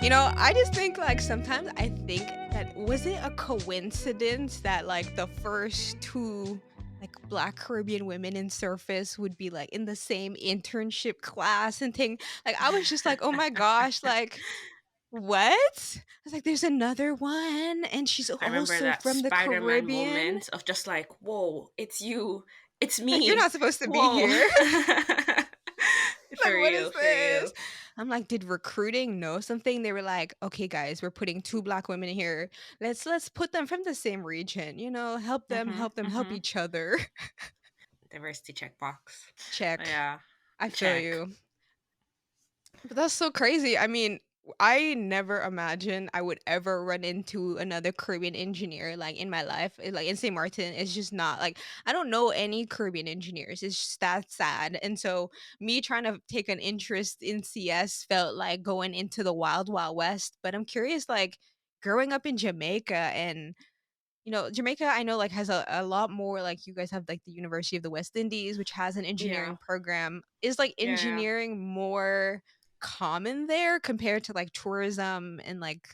I just think like sometimes I think that was it a coincidence that like the first two like Black Caribbean women in surface would be like in the same internship class and thing. Like I was just like, oh my gosh, like what? I was like, there's another one, and she's I remember also that from the Spider-Man Caribbean. moment of just like, whoa, it's you, it's Like you're me, not supposed to be whoa. here. For Like, what is real, for this? real. I'm like, did recruiting know something? They were like, okay, guys, we're putting two Black women here. Let's put them from the same region. Help them, help Mm-hmm. each other. Diversity checkbox. Oh, Check. yeah, I feel check. you. But that's so crazy. I mean, I never imagined I would ever run into another Caribbean engineer like in my life. Like in St. Martin, it's just not like I don't know any Caribbean engineers. It's just that sad. And so me trying to take an interest in CS felt like going into the wild wild west. But I'm curious, like growing up in Jamaica and Jamaica, I know like has a lot more like you guys have like the University of the West Indies, which has an Yeah, engineering program. Is like yeah. engineering more common there compared to like tourism and like,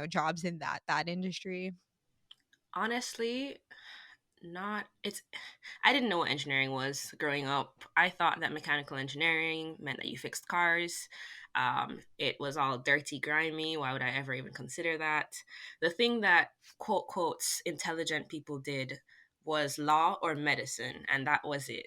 jobs in that industry? Honestly, not it's I didn't know what engineering was growing up. I thought that mechanical engineering meant that you fixed cars. It was all dirty, grimy. Why would I ever even consider that? The thing that quote quotes intelligent people did was law or medicine, and that was it.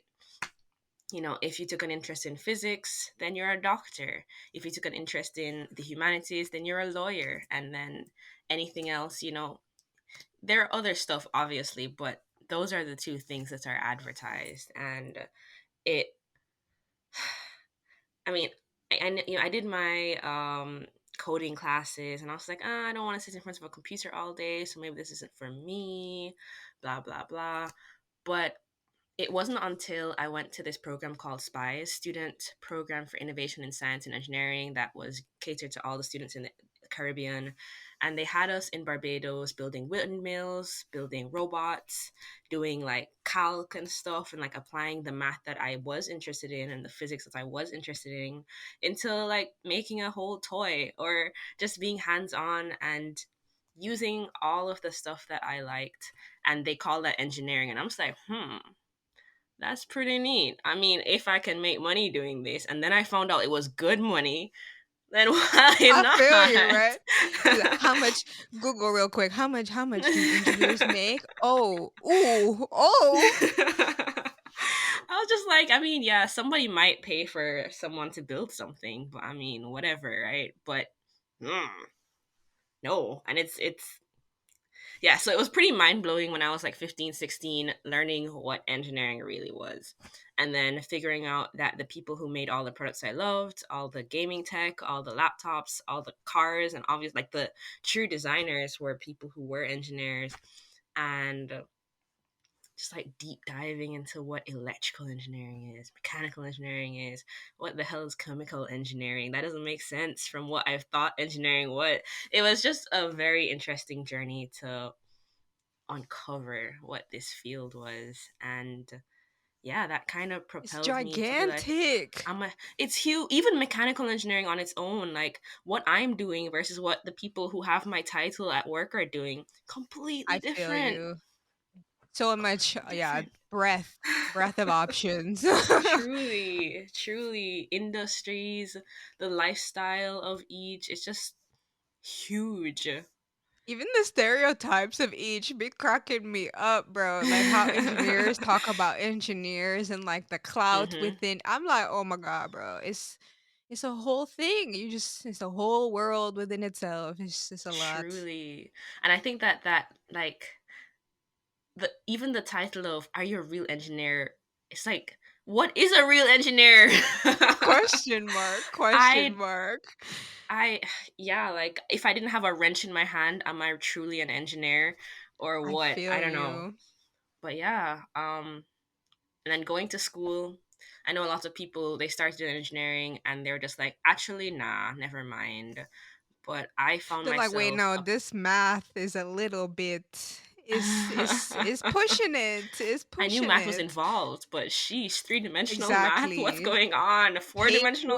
If you took an interest in physics, then you're a doctor. If you took an interest in the humanities, then you're a lawyer. And then anything else, there are other stuff, obviously, but those are the two things that are advertised. And it, I mean, I did my coding classes, and I was like, I don't want to sit in front of a computer all day, so maybe this isn't for me, blah blah blah. But it wasn't until I went to this program called SPIES, Student Program for Innovation in Science and Engineering, that was catered to all the students in the Caribbean. And they had us in Barbados building windmills, building robots, doing like calc and stuff, and like applying the math that I was interested in and the physics that I was interested in into like making a whole toy or just being hands on and using all of the stuff that I liked. And they call that engineering. And I'm just like, that's pretty neat. I mean, if I can make money doing this, and then I found out it was good money, then why I feel you, not? right? How much Google real quick. How much do engineers make? Oh, ooh, oh. I was just like, I mean, yeah, somebody might pay for someone to build something, but I mean, whatever, right? But mm, no, and it's yeah, so it was pretty mind blowing when I was like 15, 16, learning what engineering really was. And then figuring out that the people who made all the products I loved, all the gaming tech, all the laptops, all the cars, and obviously like the true designers were people who were engineers. And just like deep diving into what electrical engineering is, mechanical engineering is, what the hell is chemical engineering? That doesn't make sense from what I've thought engineering would. It was just a very interesting journey to uncover what this field was. And yeah, that kind of It's propelled me to be like, gigantic. it's huge. Even mechanical engineering on its own, like what I'm doing versus what the people who have my title at work are doing, completely I feel different. you. So much, Completely yeah, different. breadth of options. Truly, truly, industries, the lifestyle of each, it's just huge. Even the stereotypes of each be cracking me up, bro. Like how engineers talk about engineers and like the clout Hmm. within. I'm like, oh my god, bro. It's a whole thing. It's a whole world within itself. It's a lot. Truly. And I think that like even the title of "Are you a real engineer?" It's like, what is a real engineer? Question mark. Question I mark. I yeah, like if I didn't have a wrench in my hand, am I truly an engineer or I what? I feel don't know. you. But yeah, and then going to school, I know a lot of people they started doing engineering and they're just like, actually, nah, never mind. But I found They're like, wait, myself no, this math is a little bit is pushing it. Is I knew pushing math was it. involved, but sheesh, three-dimensional math. What's Exactly. going on? Four-dimensional.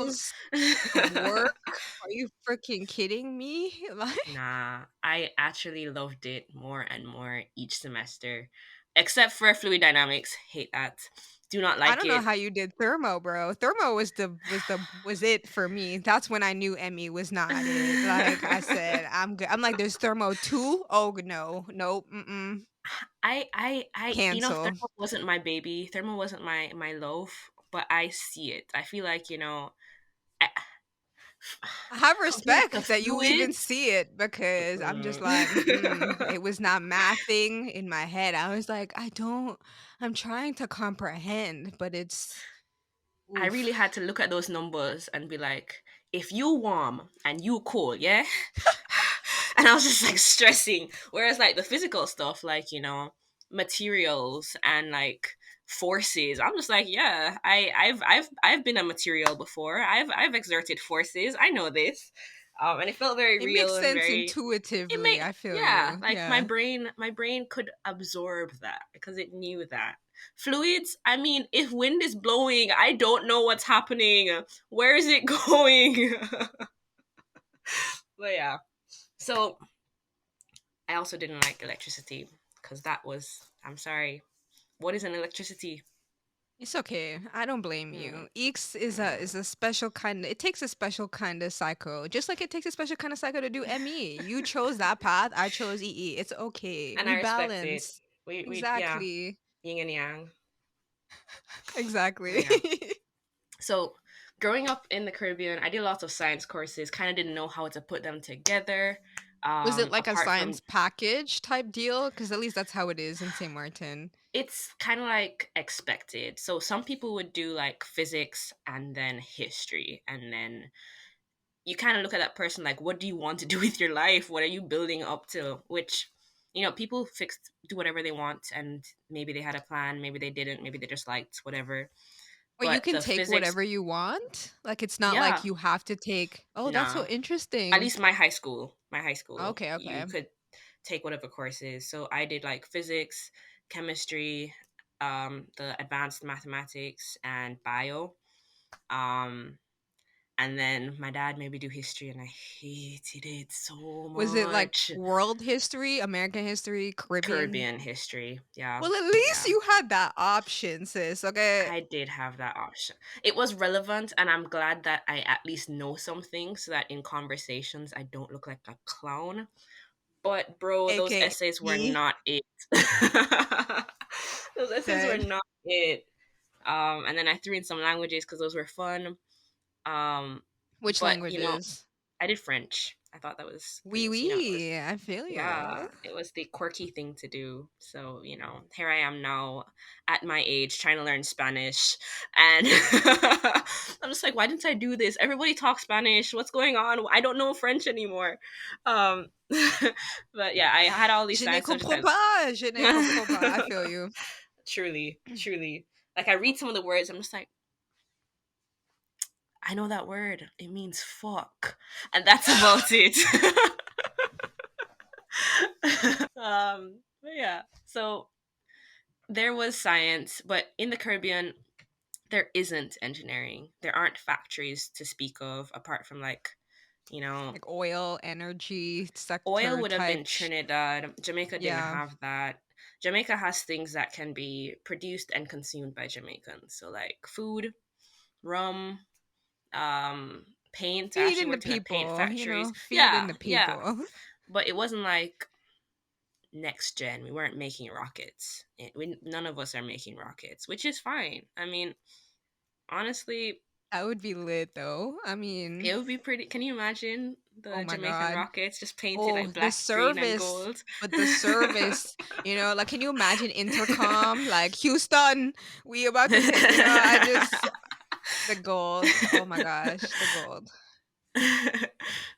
Pages of work. Are you freaking kidding me? Like, Nah, I actually loved it more and more each semester, except for fluid dynamics. Hate that. Do not I like don't know it. how you did thermo, bro. Thermo was it for me. That's when I knew Emmy was not it. Like I said, I'm good. I'm like, there's thermo too. Oh no, nope, cancel. Thermal wasn't my baby. Thermal wasn't my loaf, but I see it. I feel like I, I have compared to respect that you even fluids. see it because I'm just like, Mm. it was not mathing in my head. I was like, I'm trying to comprehend, but it's I really oof. had to look at those numbers and be like, if you warm and you cool, yeah? And I was just like stressing. Whereas like the physical stuff, like, materials and like forces, I'm just like, yeah, I've been a material before. I've exerted forces. I know this. And it felt very It makes real and sense very it intuitively. made I feel yeah, you. like my Yeah. brain could absorb that because it knew that. Fluids, I mean, if wind is blowing, I don't know what's happening. Where is it going? But yeah. So I also didn't like electricity because that was, I'm sorry, what is an electricity? It's okay. I don't blame Mm, you. Eeks mm. is a special kind it takes a special kind of psycho. Just like it takes a special kind of psycho to do ME. You chose that path, I chose EE. It's okay. And We I respect it. balance. Yeah, Exactly. yin and yang. But Exactly. yeah. So growing up in the Caribbean, I did lots of science courses, kind of didn't know how to put them together. Was it like a Apart from science package type deal? Because at least that's how it is in St. Martin. it's kind of like expected. So some people would do like physics and then history, and then you kind of look at that person like, what do you want to do with your life? What are you building up to? Which, people do whatever they want, and maybe they had a plan, maybe they didn't, maybe they just liked whatever. Or you But can the take physics, whatever you want? Like it's not like yeah, you have to take Oh, that's so nah. At interesting. least my high school, Okay, you okay. could take whatever courses. So I did like physics, chemistry, the advanced mathematics, and bio. Um, and then my dad made me do history, and I hated it so Was it like much. world history, American history, Caribbean? Caribbean history, yeah, Well, at least yeah. you had that option, sis, okay? I did have that option. It was relevant, and I'm glad that I at least know something so that in conversations I don't look like a clown. But bro, those AKA essays were me, not it. Those essays were said. not it. And then I threw in some languages because those were fun. Um, Which but languages? I did French. I thought that was Oui, because it was oui, I feel yeah, you. it was the quirky thing to do. So here I am now at my age trying to learn Spanish, and I'm just like, why didn't I do this? Everybody talks Spanish. What's going on? I don't know French anymore. Um, but yeah, I had all these Je ne science comprends subjects. pas, je ne comprends pas. I feel you. Truly, truly. Like I read some of the words, I'm just like, I know that word. It means fuck, and that's about it. But yeah. So there was science, but in the Caribbean, there isn't engineering. There aren't factories to speak of, apart from like, you know, Like oil, energy, oil sector would have been type Trinidad. Jamaica didn't yeah. have that. Jamaica has things that can be produced and consumed by Jamaicans. So like food, rum, paint. I actually Feeding the worked in a paint people, factories. feeding Yeah, the yeah. people. But it wasn't like next gen. We weren't making rockets. None of us are making rockets, which is fine. I mean, honestly, That would be lit though. I mean, it would be pretty. Can you imagine oh the my Jamaican god. rockets just painted Oh, like the black, green, and service. gold? But the service, like, can you imagine intercom? Like, Houston, we about to take, I just, the gold. Oh my gosh, the gold.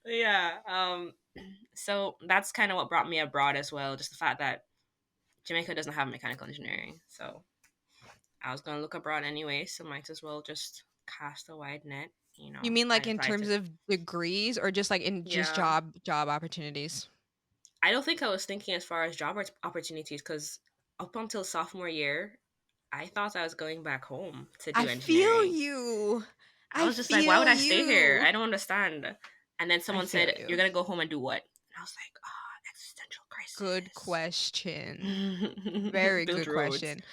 Yeah. So that's kind of what brought me abroad as well. Just the fact that Jamaica doesn't have mechanical engineering, so I was gonna look abroad anyway. So might as well just cast a wide net. You mean I like in applied terms to of degrees or just like in just yeah. job opportunities? I don't think I was thinking as far as job opportunities, because up until sophomore year, I thought I was going back home to I do feel engineering. you. I I was just like, why would feel I stay here? you. I don't understand. And then I someone feel said, you're you. gonna go home and do what? And I was like, existential Good crisis. question. Very Build good roads. question.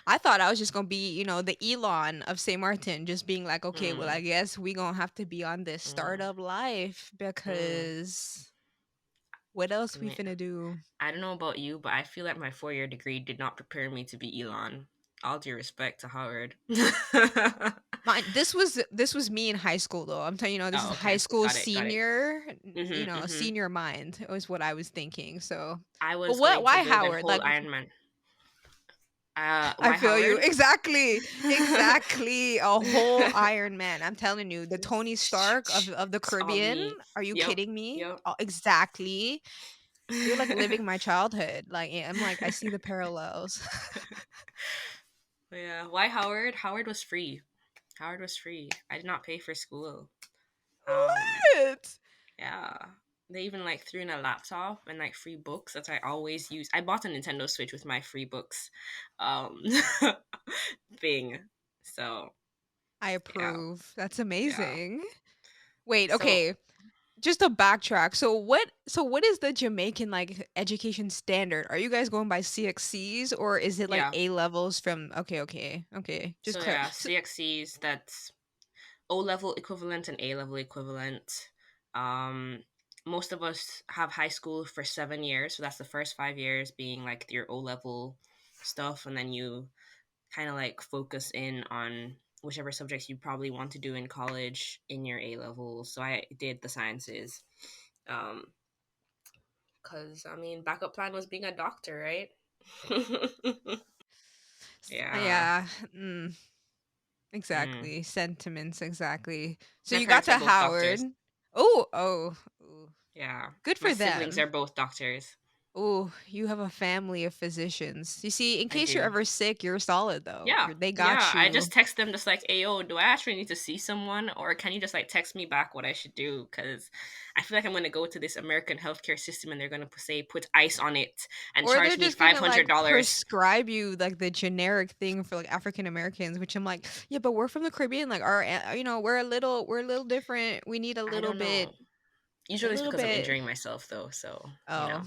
I thought I was just gonna be, the Elon of St. Martin, just being like, okay, well, I Mm, guess we gonna have to be on this mm, startup life mm. because what I else we mean, finna do? I don't know about you, but I feel like my 4 year degree did not prepare me to be Elon. All due respect to Howard. This was me in high school though. I'm telling you, this is Oh, high okay. school Got it. Got it. senior, Mm-hmm. senior mind was what I was thinking. So, I but was what? going to Why build a Howard? whole Like, Iron Man. I Why feel you Howard? exactly, exactly. A whole Iron Man. I'm telling you, the Tony Stark of the It's all Caribbean. me. Are you Yep. kidding me? Yep. Oh, exactly. You're like living my childhood. Like I'm like I see the parallels. Yeah. Why Howard? Howard was free. Howard was free. I did not pay for school. Um, What? yeah. They even like threw in a laptop and like free books that I always use. I bought a Nintendo Switch with my free books um thing. So I yeah. approve. That's Yeah. amazing. Wait, So okay. Just to backtrack. So what is the Jamaican like education standard? Are you guys going by CXCs or is it like yeah. A levels from okay. Just So clear. yeah, So, CXCs, that's O level equivalent and A level equivalent. Um, Most of us have high school for 7 years, so that's the first 5 years being like your O level stuff, and then you kind of like focus in on whichever subjects you probably want to do in college in your A levels. So I did the sciences, um, because I mean, backup plan was being a doctor, right? Yeah. yeah. Mm. Exactly. Sentiments exactly. So My you got parents are to both Howard. doctors. Oh. Ooh. Yeah. Good My for siblings them. are both doctors. Oh, you have a family of physicians. You see, in I case you're do. ever sick, you're solid though. Yeah, They yeah. got I you. just text them just like, "Hey, yo, do I actually need to see someone, or can you just like text me back what I should do?" Because I feel like I'm gonna go to this American healthcare system and they're gonna say put ice on it and Or charge they're me just five gonna hundred like dollars. prescribe you like the generic thing for like African Americans, which I'm like, yeah, but we're from the Caribbean. Like we're a little different. We need I don't know. a Usually it's little because I'm bit. injuring myself though, so you Oh, know.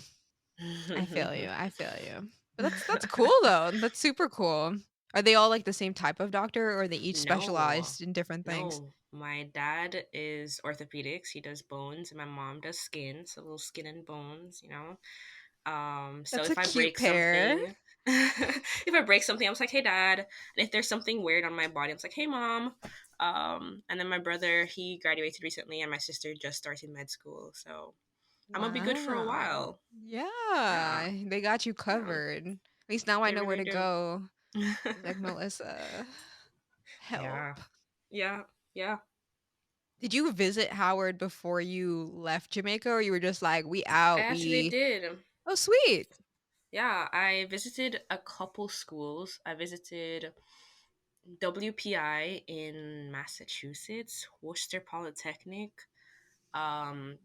I feel you. I feel you. But that's cool though. That's super cool. Are they all like the same type of doctor, or are they each No, specialized in different things? no. My dad is orthopedics. He does bones, and my mom does skin. So little skin and bones, you know. So That's a if I cute break pair. something, if I break something, I'm just like, hey dad. And if there's something weird on my body, I'm just like, hey mom. And then my brother, he graduated recently, and my sister just started med school. So I'm gonna be good for a Wow. while. Yeah, Yeah, they got you yeah, covered. At least now I they know where really to do. go. He's like, Melissa, Yeah, help. yeah, yeah. Did you visit Howard before you left Jamaica, or you were just like, we I out, actually we did. oh sweet. Yeah, I visited a couple schools. I visited WPI in Massachusetts, Worcester Polytechnic, um,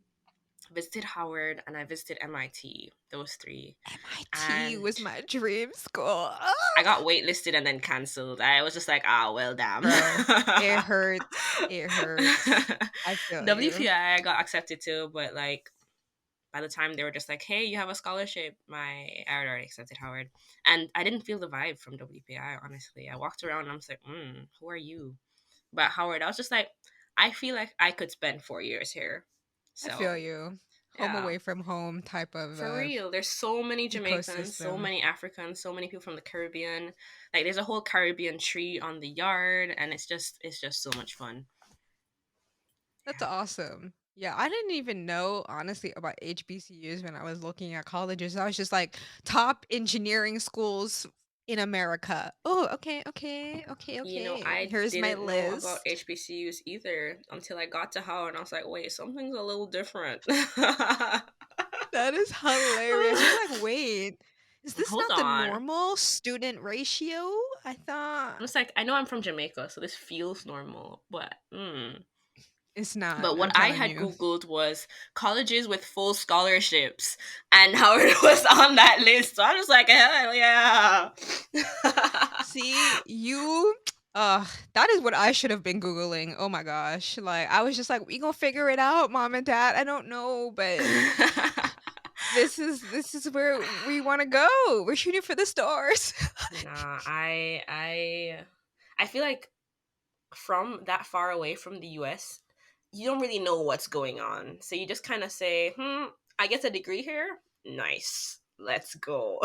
visited Howard, and I visited MIT. Those three. MIT And was my dream school. I Ah! got waitlisted and then cancelled. I was just like, ah, well, damn. Bro, it hurts. It hurts. I feel you. WPI, I got accepted too, but like by the time they were just like, hey, you have a scholarship, I had already accepted Howard. And I didn't feel the vibe from WPI, honestly. I walked around and I was like, who are you? But Howard, I was just like, I feel like I could spend 4 years here. I feel So, you. Home yeah. away from home type of For real, there's so many Jamaicans, so ecosystem. many Africans, so many people from the Caribbean. Like, there's a whole Caribbean tree on the yard, and it's just so much fun. That's awesome. Yeah, I didn't even know honestly about HBCUs when I was looking at colleges. I was just like top engineering schools in America. Oh, okay. I Here's my didn't know about list. HBCUs either until I got to Howard, and I was like, wait, something's a little different. That is hilarious. You're like, wait, is this Hold not the on. normal student ratio? I thought. I'm just like, I know I'm from Jamaica, so this feels normal, but It's not, But what I'm I telling had you. Googled was colleges with full scholarships, and Howard was on that list. So I was like, hell yeah. See, you that is what I should have been Googling. Oh my gosh. Like I was just like, we gonna figure it out, mom and dad. I don't know, but this is where we wanna go. We're shooting for the stars. Nah, I feel like from that far away from the US, you don't really know what's going on. So you just kind of say, I get a degree here. Nice. Let's go.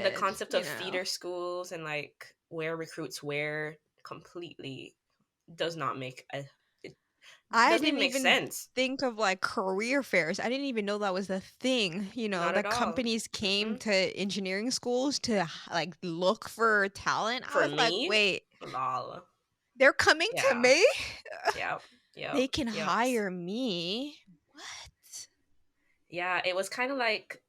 The Solid, concept you of know. feeder schools and like where recruits where completely does not make a it I doesn't even didn't make even sense. think of like career fairs. I didn't even know that was the thing, Not at that all. companies came Hmm. to engineering schools to like look for talent. I For was like, me, wait, lol. they're coming to Yeah. me? Yep. Yep. They can Yep. hire me? What? Yeah, it was kind of like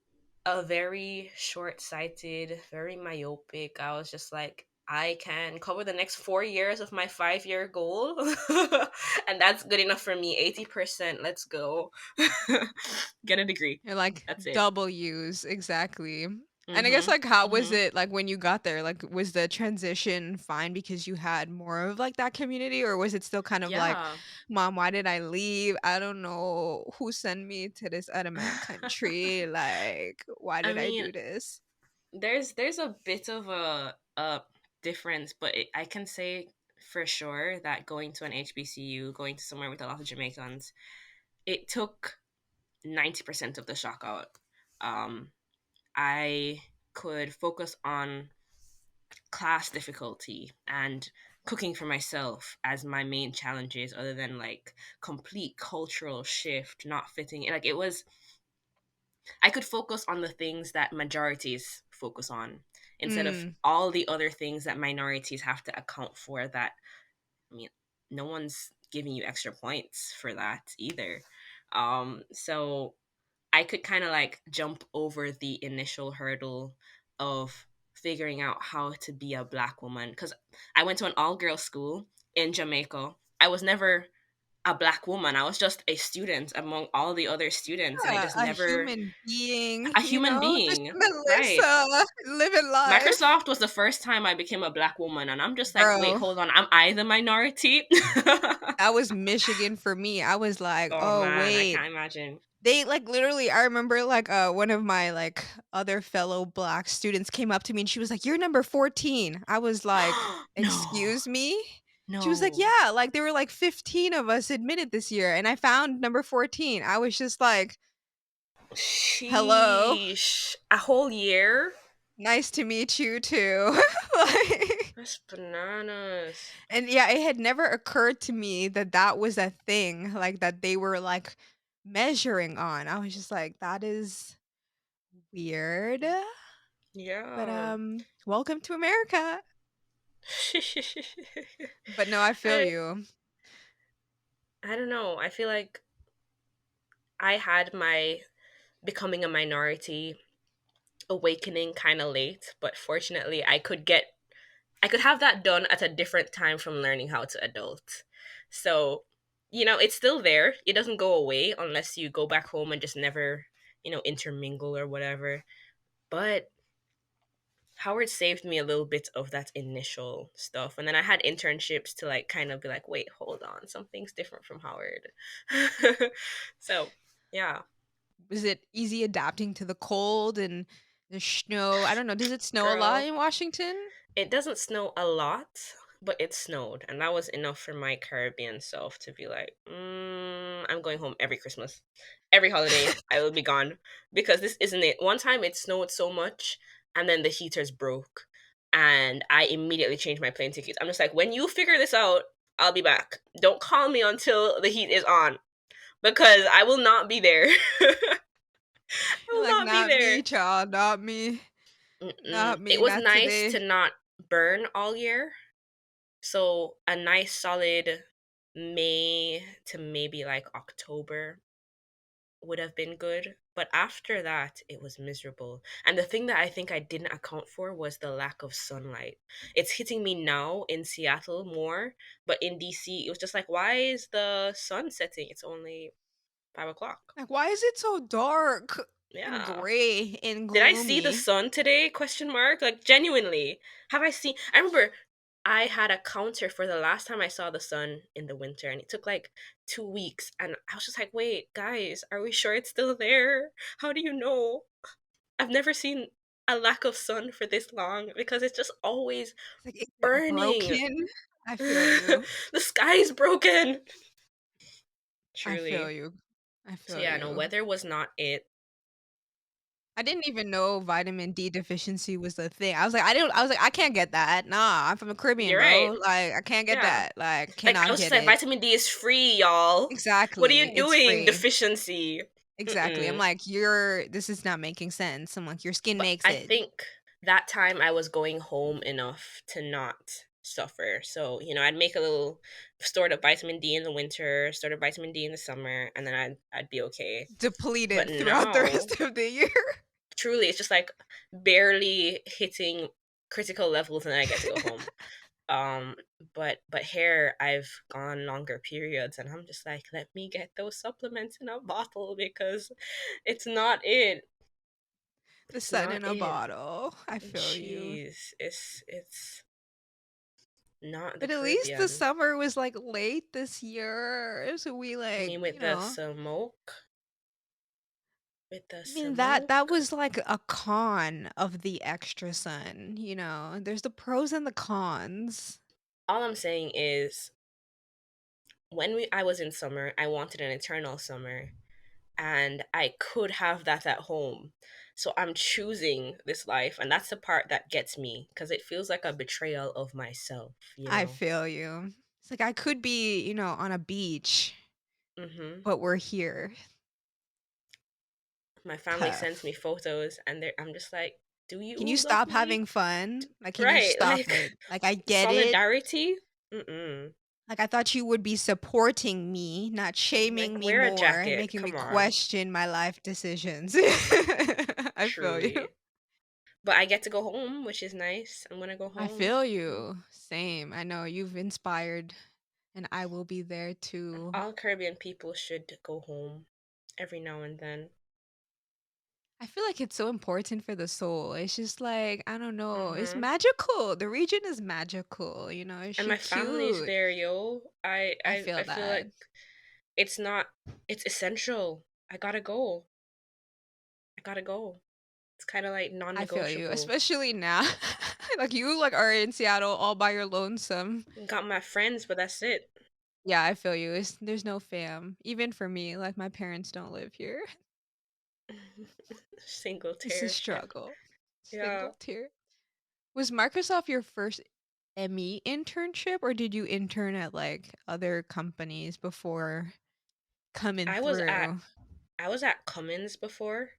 a very short-sighted, very myopic. I was just like, I can cover the next 4 years of my 5-year goal, and that's good enough for me. 80%. Let's go. Get a degree. You're like That's it. double use, exactly. And I guess Mm-hmm. like how was Mm-hmm. it like when you got there? Like was the transition fine because you had more of like that community or was it still kind of like, Yeah. mom, why did I leave? I don't know who sent me to this other man country. Like, why I did I mean, do this? there's a bit of a difference, but I can say for sure that going to an HBCU, going to somewhere with a lot of Jamaicans, it took 90% of the shock out. Um, I could focus on class difficulty and cooking for myself as my main challenges, other than like complete cultural shift, not fitting in. Like it was, I could focus on the things that majorities focus on instead of Mm. all the other things that minorities have to account for. That, I mean, no one's giving you extra points for that either. So I could kind of like jump over the initial hurdle of figuring out how to be a black woman, because I went to an all girls school in Jamaica. I was never a black woman. I was just a student among all the other students, and I Yeah, just a never human being, a human just being. Right. Melissa living life. Microsoft was the first time I became a black woman, and I'm just like, wait, Bro, hold on, am I the minority? that was Michigan for me. I was like, Oh "Oh, man, I wait." can't imagine. They, like, literally I remember, like, one of my, like, other fellow black students came up to me and she was like, "You're number 14." I was like, No, "Excuse me?" She was like, no. "Yeah, like, there were, like, 15 of us admitted this year, and I found number 14." I was just like, "Hello, Sheesh. A whole year? nice to meet you too." Like That's bananas. and yeah, it had never occurred to me that that was a thing, like, that they were, like, measuring on. I was just like, "That is weird." But, Yeah. welcome to America. But no, I feel I you. I don't know. I feel like I had my becoming a minority awakening kind of late, but fortunately I could have that done at a different time from learning how to adult. So, it's still there. It doesn't go away unless you go back home and just never, intermingle or whatever. But Howard saved me a little bit of that initial stuff. And then I had internships to like kind of be like, wait, hold on, something's different from Howard. So, yeah. Was it easy adapting to the cold and the snow? I don't know, does it snow a lot Girl, in Washington? it doesn't snow a lot, but it snowed. And that was enough for my Caribbean self to be like, I'm going home every Christmas. Every holiday, I will be gone. Because this isn't it. One time it snowed so much, and then the heaters broke. And I immediately changed my plane tickets. I'm just like, when you figure this out, I'll be back. Don't call me until the heat is on. Because I will not be there. I You're will like, not be "Not me, there. child, not me. Mm-mm. Not It me, was not nice to today." not burn all year. So a nice solid May to maybe like October would have been good. But after that, it was miserable. And the thing that I think I didn't account for was the lack of sunlight. It's hitting me now in Seattle more, but in DC, it was just like, why is the sun setting? It's only 5 o'clock. Like, why is it so dark and Yeah. gray and Did I see the gloomy? sun today? Question mark. Like genuinely, have I seen? I remember I had a counter for the last time I saw the sun in the winter, and it took like 2 weeks. And I was just like, "Wait, guys, are we sure it's still there? How do you know?" I've never seen a lack of sun for this long because it's just always It's like, is it burning. broken? I feel The you. sky is broken. I feel Truly. you. I So feel yeah, no, you. weather was not it. I didn't even know vitamin D deficiency was a thing. I was like, "I can't get that. Nah, I'm from the Caribbean, You're right. bro. Like, I can't get Yeah. that. Like, Like I cannot was just get like, it." vitamin D is free, y'all. What are Exactly. you It's doing? free. Deficiency. Exactly. I'm Mm-mm. like, this is not making sense." I'm like, "Your skin But makes I it." think that time I was going home enough to not suffer. So, I'd make a little stored up vitamin D in the winter, stored up vitamin D in the summer, and then I'd be okay. But Depleted throughout the now, rest of the year. truly, it's just like barely hitting critical levels and then I get to go home. Um, but hair, I've gone longer periods and I'm just like, let me get those supplements in a bottle because it's not it. The It's sun not in a it. bottle. I feel you. Jeez, it's not the But at least the Caribbean. summer was, like, late this year, so we, I like, mean, with the smoke, with the I mean, that smoke. was, like, a con of the extra sun, There's the pros and the cons. All I'm saying is, when I was in summer, I wanted an eternal summer, and I could have that at home. So I'm choosing this life, and that's the part that gets me because it feels like a betrayal of myself, you I know? feel you. It's like I could be, on a beach, hmm but we're here. My family sends me Tough. photos, and I'm just like, do you Can you love stop me? having fun? Like, can you Right, stop like it? Like, I get it. solidarity? Mm-mm. Like, I thought you would be supporting me, not shaming Like, me wear a more and jacket. making me Come on. question my life decisions. I feel you. Truly. But I get to go home, which is nice. I'm gonna go I home. feel you. Same. I know you've inspired, and I will be there too. All Caribbean people should go home every now and then. I feel like it's so important for the soul. It's just like, I don't know, it's hmm magical. The region is magical, It's And so my family's cute. there, yo. I, I I feel I feel that. like it's not. It's essential. I gotta go. I gotta go. It's kind of like I feel you, non-negotiable. especially now. Like you are in Seattle all by your lonesome. Got my friends, but that's it. Yeah, I feel you. There's no fam. Even for me, like my parents don't live here. Single It's a tear ship. struggle. Yeah, Single tier. Was Microsoft your first ME internship or did you intern at like other companies before coming I was at through? I was at Cummins before.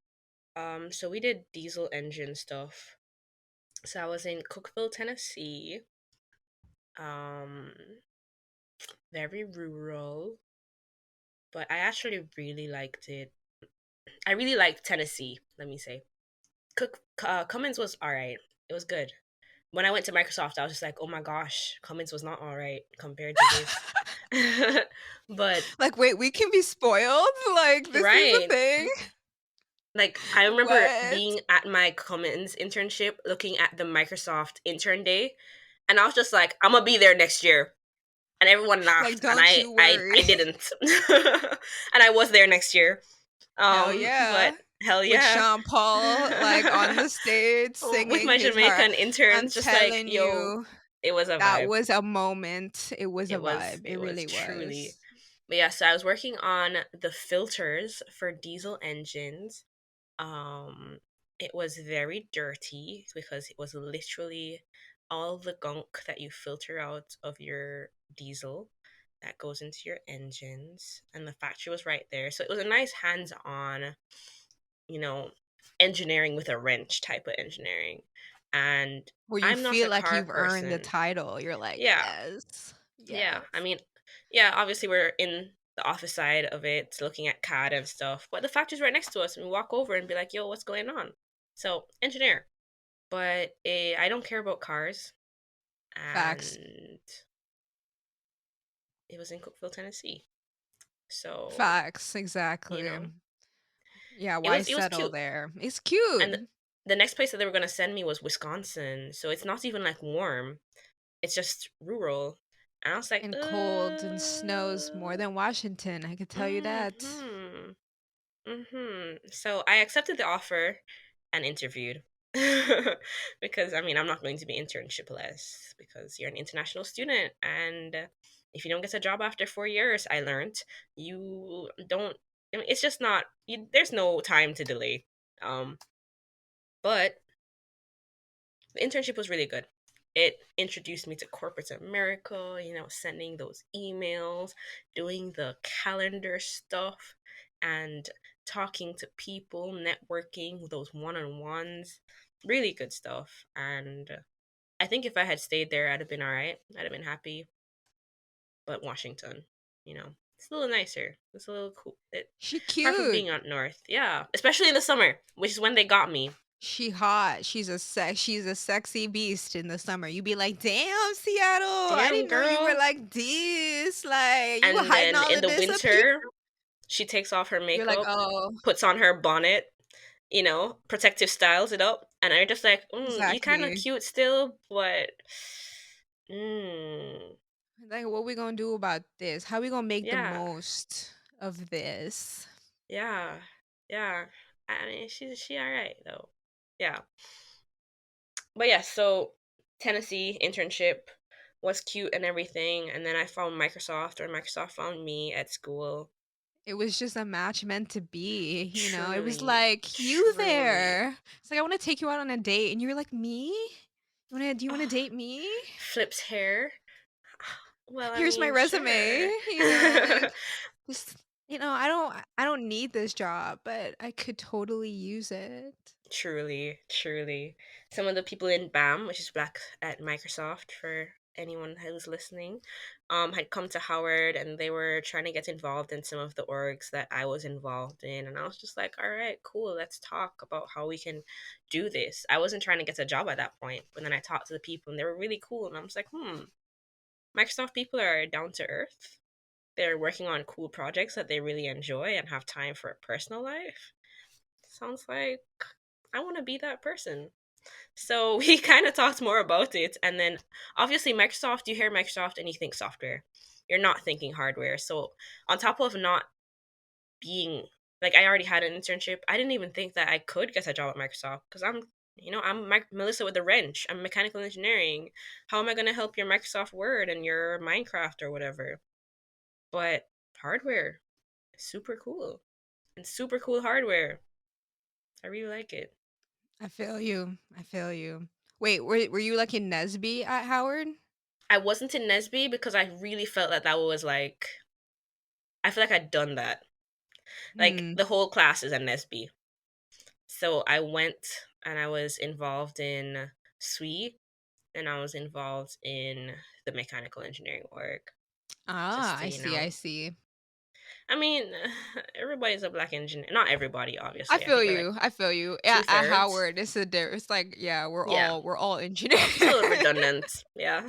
So we did diesel engine stuff. So I was in Cookeville, Tennessee. Um, very rural, but I actually really liked it. I really liked Tennessee. Let me say, Cummins was all right. It was good. When I went to Microsoft, I was just like, oh my gosh, Cummins was not all right compared to this. But Like, wait, we can be spoiled? Like, this is a right, thing? like I remember What? being at my Cummins internship, looking at the Microsoft intern day, and I was just like, I'm gonna be there next year. And everyone Like, laughed, and don't I you I worry. I didn't, and I was there next year. Hell yeah. But hell With yeah, Sean Paul, like, on the stage with singing my his heart. Jamaican I'm interns, just like telling yo, you, it was a that vibe. was a moment. It was a It was vibe. It it was really truly. was. But yeah, so I was working on the filters for diesel engines. Um, it was very dirty because it was literally all the gunk that you filter out of your diesel that goes into your engines, and the factory was right there. So it was a nice hands-on, you know, engineering with a wrench type of engineering. And Where you I'm not feel a like car you've earned the person. title. You're like, Yeah, "Yes. yeah. Yes." I mean, yeah, obviously we're in the office side of it, looking at CAD and stuff. But the factory's right next to us, and we walk over and be like, "Yo, what's going on?" So engineer, but I don't care about cars, Facts. and it was in Cookeville, Tennessee. So Facts. you Exactly. know, Yeah, it why was settle cute. there? It's And cute. the next place that they were gonna send me was Wisconsin, so it's not even like warm. It's just rural. And I was like, And cold and snows more than Washington, I could tell you that. mm-hmm. So I accepted the offer and interviewed. Because I mean, I'm not going to be internshipless because you're an international student, and if you don't get a job after 4 years, I learned you don't. I mean, it's just not. There's no time to delay. Um, but the internship was really good. It introduced me to corporate America, sending those emails, doing the calendar stuff, and talking to people, networking, those one on ones. Really good stuff. And I think if I had stayed there, I'd have been all right. I'd have been happy. But Washington, it's a little nicer. It's a little cool. She Apart from cute. being up north. Yeah. Especially in the summer, which is when they got me. She hot. She's a sexy beast in the summer. You be like, "Damn, Seattle, I Damn, didn't know you were girl. like this. Like, you were And hiding then all in of the this up here." winter, she takes off her You're like, makeup, "Oh, puts on her bonnet, protective styles it up, and I'm just like, you kind of exactly. cute still, but mm, Like, what we gonna do about this? How we gonna make the yeah, most of this?" yeah, yeah. I mean, she all right though. Yeah, but yeah. So Tennessee internship was cute and everything, and then I found Microsoft, or Microsoft found me at school. It was just a match meant to be, you know? It was Truly, like, "You truly. there." It's like, "I wanna take you out on a date," and you were like, "Me? Do you wanna Oh, date me? flips hair. Well, I Here's my mean, resume," sure. you know, like, just I don't need this job, but I could totally use it. Truly, truly. Some of the people in BAM, which is Black at Microsoft for anyone who's listening, had come to Howard, and they were trying to get involved in some of the orgs that I was involved in. And I was just like, all right, cool, let's talk about how we can do this. I wasn't trying to get a job at that point, but then I talked to the people and they were really cool. And I was like, Microsoft people are down to earth. They're working on cool projects that they really enjoy and have time for a personal life. Sounds like I want to be that person. So we kind of talked more about it. And then obviously, Microsoft, you hear Microsoft and you think software. You're not thinking hardware. So, on top of not being like, I already had an internship, I didn't even think that I could get a job at Microsoft because I'm Melissa with a wrench. I'm mechanical engineering. How am I going to help your Microsoft Word and your Minecraft or whatever? But hardware, super cool, and super cool hardware. I really like it. I feel you. I feel you. Wait, were you, like, in Nesby at Howard? I wasn't in Nesby because I really felt that that was like, I feel like I'd done that. Like Hmm. the whole class is at Nesby. So I went and I was involved in SWE, and I was involved in the mechanical engineering work. Ah, Just to, I see, I see. I mean, everybody's a black engineer. Not everybody, I obviously. I feel think we're like you, I feel you. two At thirds. Howard, it's like, yeah, Yeah, we're all engineers. it's a little redundant. Yeah.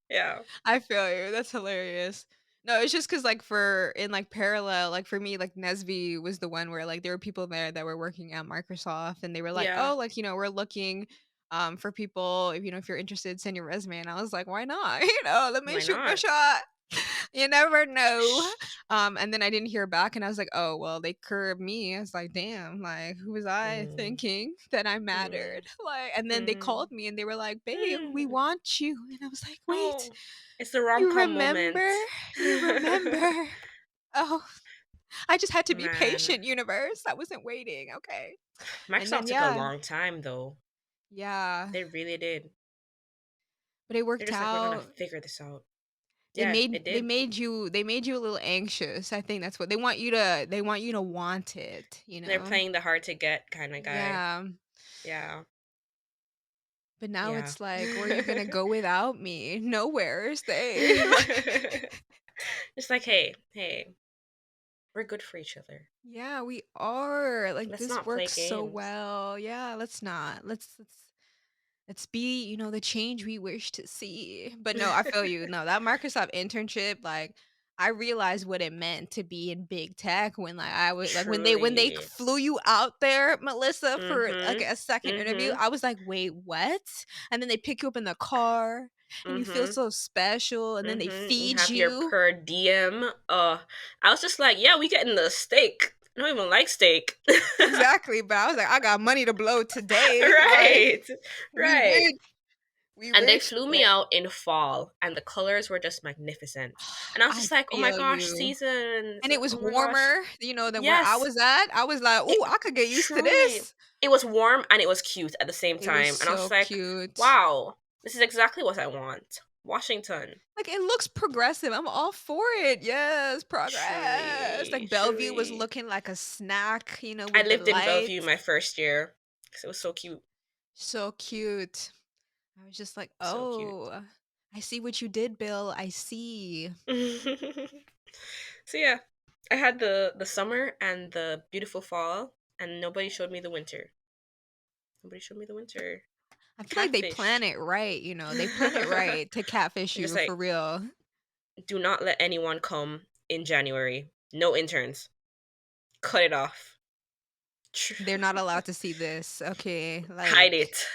Yeah. I feel you, that's hilarious. No, it's just because like, for in, like, parallel, like, for me, like, Nesby was the one where, like, there were people there that were working at Microsoft, and they were like, Yeah. "Oh, like, we're looking, for people, if you're interested, send your resume," and I was like, "Why not?" Let me Why shoot my not? shot. You never know. And then I didn't hear back, and I was like, "Oh, well, they curbed me." I was like, "Damn, like, who was I Mm, thinking that I mm, mattered?" Like, and then they mm, called me, and they were like, "Babe, we mm. want you." And I was like, "Wait, Oh, it's the rom you com moment. remember? You remember? Oh, I just had to be Man, patient, universe. I wasn't waiting, okay." And Microsoft then took a yeah, long time though. yeah, They really did. but it They're worked just like, we're gonna out. figure this out. Yeah, it did. They made you a little anxious. I think that's what they want you to want it, you They're know? playing the hard to get kind of guy. Yeah. Yeah. But now Yeah. it's like, "Where are you gonna go without me? Nowhere, stay." Just like, hey, hey, we're good for each other. Yeah, we are. Like Let's this not play works so games. well. Yeah, let's not. Let's be, the change we wish to see. But no, I feel you. No, that Microsoft internship, like I realized what it meant to be in big tech when like I was like when they Truly. flew you out there, Melissa, for like Mhm. a second interview, Mhm. I was like, wait, what? And then they pick you up in the car and you feel Mhm. so special and then they Mhm. You feed have your you. per diem. I was just like, yeah, we getting the steak. I don't even like steak. Exactly. But I was like, I got money to blow today. Like, Right. we Right. rich. We And they rich. flew me But out in fall, and the colors were just magnificent. And I was I just like, oh my feel gosh, you. seasons. And it was Oh my gosh. warmer, than where I Yes. was at. I was like, It "Ooh, I could get used to truly, this." it was warm and it was cute at the same It was time. And I was so like, cute. wow, this is exactly what I want. Washington. Like, it looks progressive. I'm all for it. Yes, progress. Truly, Like, Bellevue was truly. looking like a snack, I with the lived in Bellevue lights. my first year because it was so cute. So cute. I was just like, So cute. "Oh, I see what you did, Bill. I see." So yeah, I had the summer and the beautiful fall, and nobody showed me the winter. Nobody showed me the winter. I feel like they plan Catfish. it right, they plan it right to catfish Just you for like, real. do not let anyone come in January. No interns. Cut it off. They're not allowed to see this. Okay, Hide like it.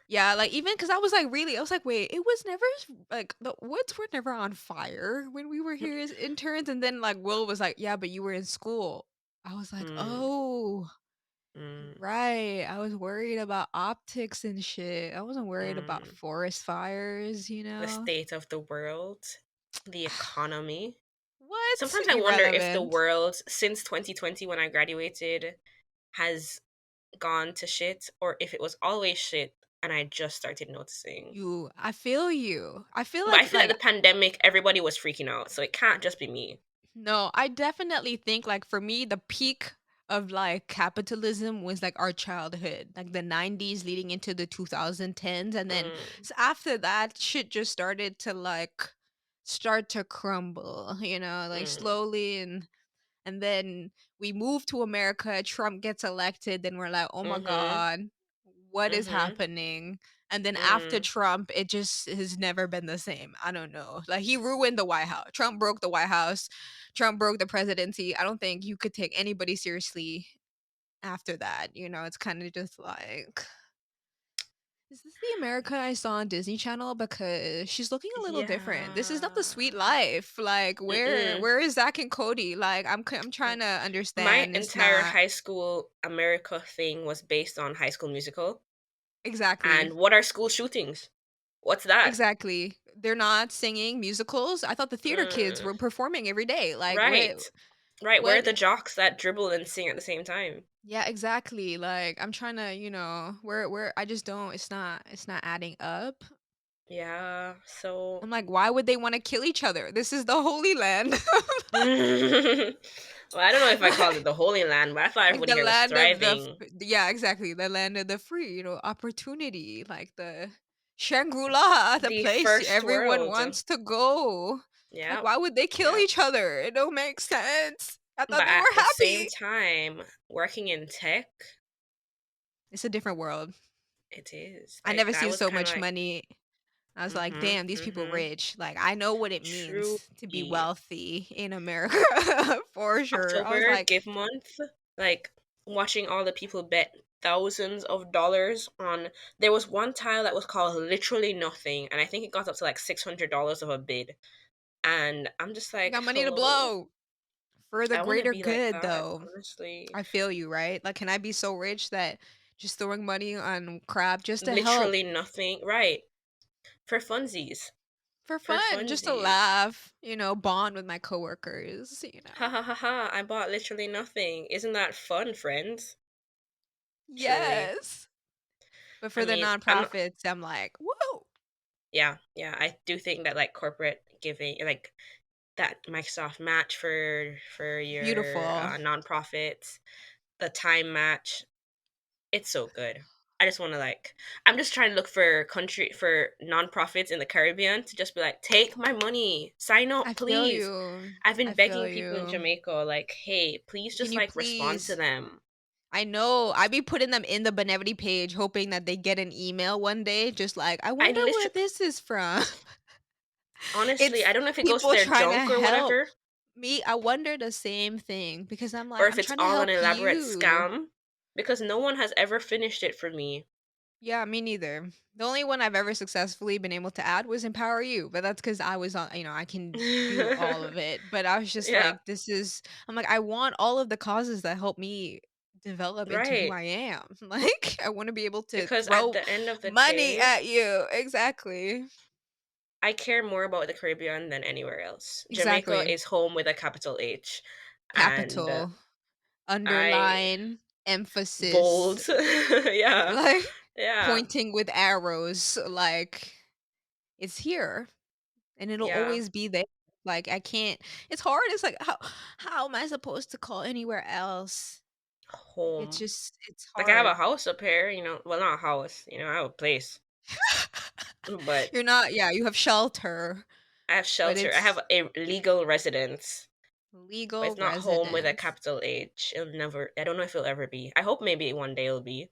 yeah, like, even because I was like, "Wait, it was never like, the woods were never on fire when we were here as interns?" And then, like, Will was like, "Yeah, but you were in school." I was like, Mm, "Oh, you're mm, right." I was worried about optics and shit. I wasn't worried about mm. forest fires, you The know? state of the world, the economy. What? Sometimes I wonder if the Irrelevant. world, since 2020 when I graduated, has gone to shit, or if it was always shit and I just started noticing. I feel you. I feel But I like feel like the pandemic, everybody was freaking out, so it can't just be me. no, I definitely think, like, for me, the peak of, like, capitalism was, like, our childhood, like, the 90s leading into the 2010s, and then Mm, after that, shit just started to, like, start to crumble, like, mm, slowly, and then we move to America, Trump gets elected, then we're like, "Oh my mhm, god, what is mhm, happening?" And then after mm. Trump, it just has never been the same. I don't know. Like, he ruined the White House. Trump broke the White House. Trump broke the presidency. I don't think you could take anybody seriously after that. It's kind of just like, is this the America I saw on Disney Channel? Because she's looking a little different. This is not the sweet Yeah. life. Like, Mm-mm. where is Zach and Cody? Like, I'm trying to My understand. It's entire not high school America thing was based on High School Musical. exactly, And what are school shootings? What's that? exactly. They're not singing musicals. I thought the theater kids Mm, were performing every day. Like, right. Right. Where are what? the jocks that dribble and sing at the same time? Yeah, exactly. Like, I'm trying to, where I just don't. It's not adding up. Yeah. So I'm like, why would they want to kill each other? This is the Holy Land. well, I don't know if I called it the Holy Land, but I thought Like everybody the here was land of thriving. yeah, exactly, the land of the free, opportunity, like the Shangri-La, the The place first everyone world. wants to go. Like, Yeah. why would they kill Yeah. each other? It don't make sense. I thought But they at were the same happy. time, working in tech, It's a different world. it is. I Like never that seen was so kind of much like, money. I was like, mm-hmm, damn, these people mm-hmm. rich. Like, I know what it Truly. means to be wealthy in America for sure. I was October like, give month, like watching all the people bet thousands of dollars on, there was one tile that was called literally nothing, and I think it got up to like $600 of a bid. And I'm just I like, got money to hello? blow for the I want to greater be like good, that, though. honestly. I feel you, right? Like, can I be so rich that just throwing money on crap just to help Literally nothing, right? For funsies. for For fun, just to funsies. laugh, bond with my coworkers. Ha ha ha ha, I bought literally nothing. Isn't that fun, friends? Truly. Yes. But I for the mean, I'm not, nonprofits, I'm like, whoa, yeah, yeah, I do think that like corporate giving, like that Microsoft match for your beautiful. nonprofits, the time match, it's so good. I just want to like, I'm just trying to look for country for nonprofits in the Caribbean to just be like, take my money, sign I up, feel please. you. I've been I feel begging people in you. Jamaica, like, hey, please Can just you like respond to please? them. I know. I be putting them in the Benevity page, hoping that they get an email one day, just like, I I wonder where literally, this is from. honestly, It's I don't know if it goes to people their trying to junk or help whatever, me. I wonder the same thing because I'm or like, if I'm it's trying to all an help elaborate you. scam, because no one has ever finished it for me. Yeah, me neither. The only one I've ever successfully been able to add was Empower You, but that's because I was on, I can do all of it. But I was just Yeah, like, I'm like, I want all of the causes that help me develop into who right. I am. Like, I want to be able to Because at throw the end of the money day, at you. Exactly. I care more about the Caribbean than anywhere else. Jamaica Exactly. is home with a capital H, and Capital, I underline, emphasis, bold. Yeah, like yeah, pointing with arrows. Like, it's here. And it'll yeah. always be there. Like, I can't it's hard, it's like, how am I supposed to call anywhere else? Like, Home. it's Like I have a hard. house up here, well, not a house, I have a place, but You're not yeah, you have shelter, I have but shelter. I have it's a legal residence, but legal it's not home with a residence. capital H. It'll never. I don't know if it'll ever be. I hope maybe one day it'll be.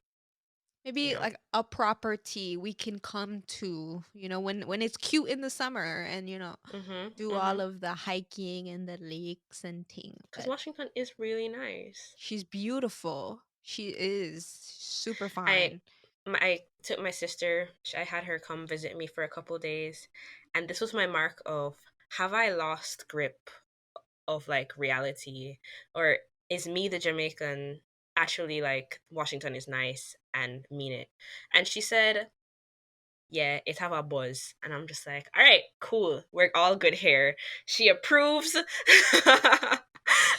You Maybe, know. like, a property we can come to, when it's cute in the summer and, Mhm. do all Mhm. of the hiking and the lakes and things, Because but Washington is really nice. she's beautiful. She is super I fine. I took my sister. I had her come visit me for a couple days, and this was my mark of, have I lost grip of like reality, or is me the Jamaican actually like Washington is nice and mean it? And she said, yeah, it have a buzz, and I'm just like, all right, cool, we're all good here. She approves.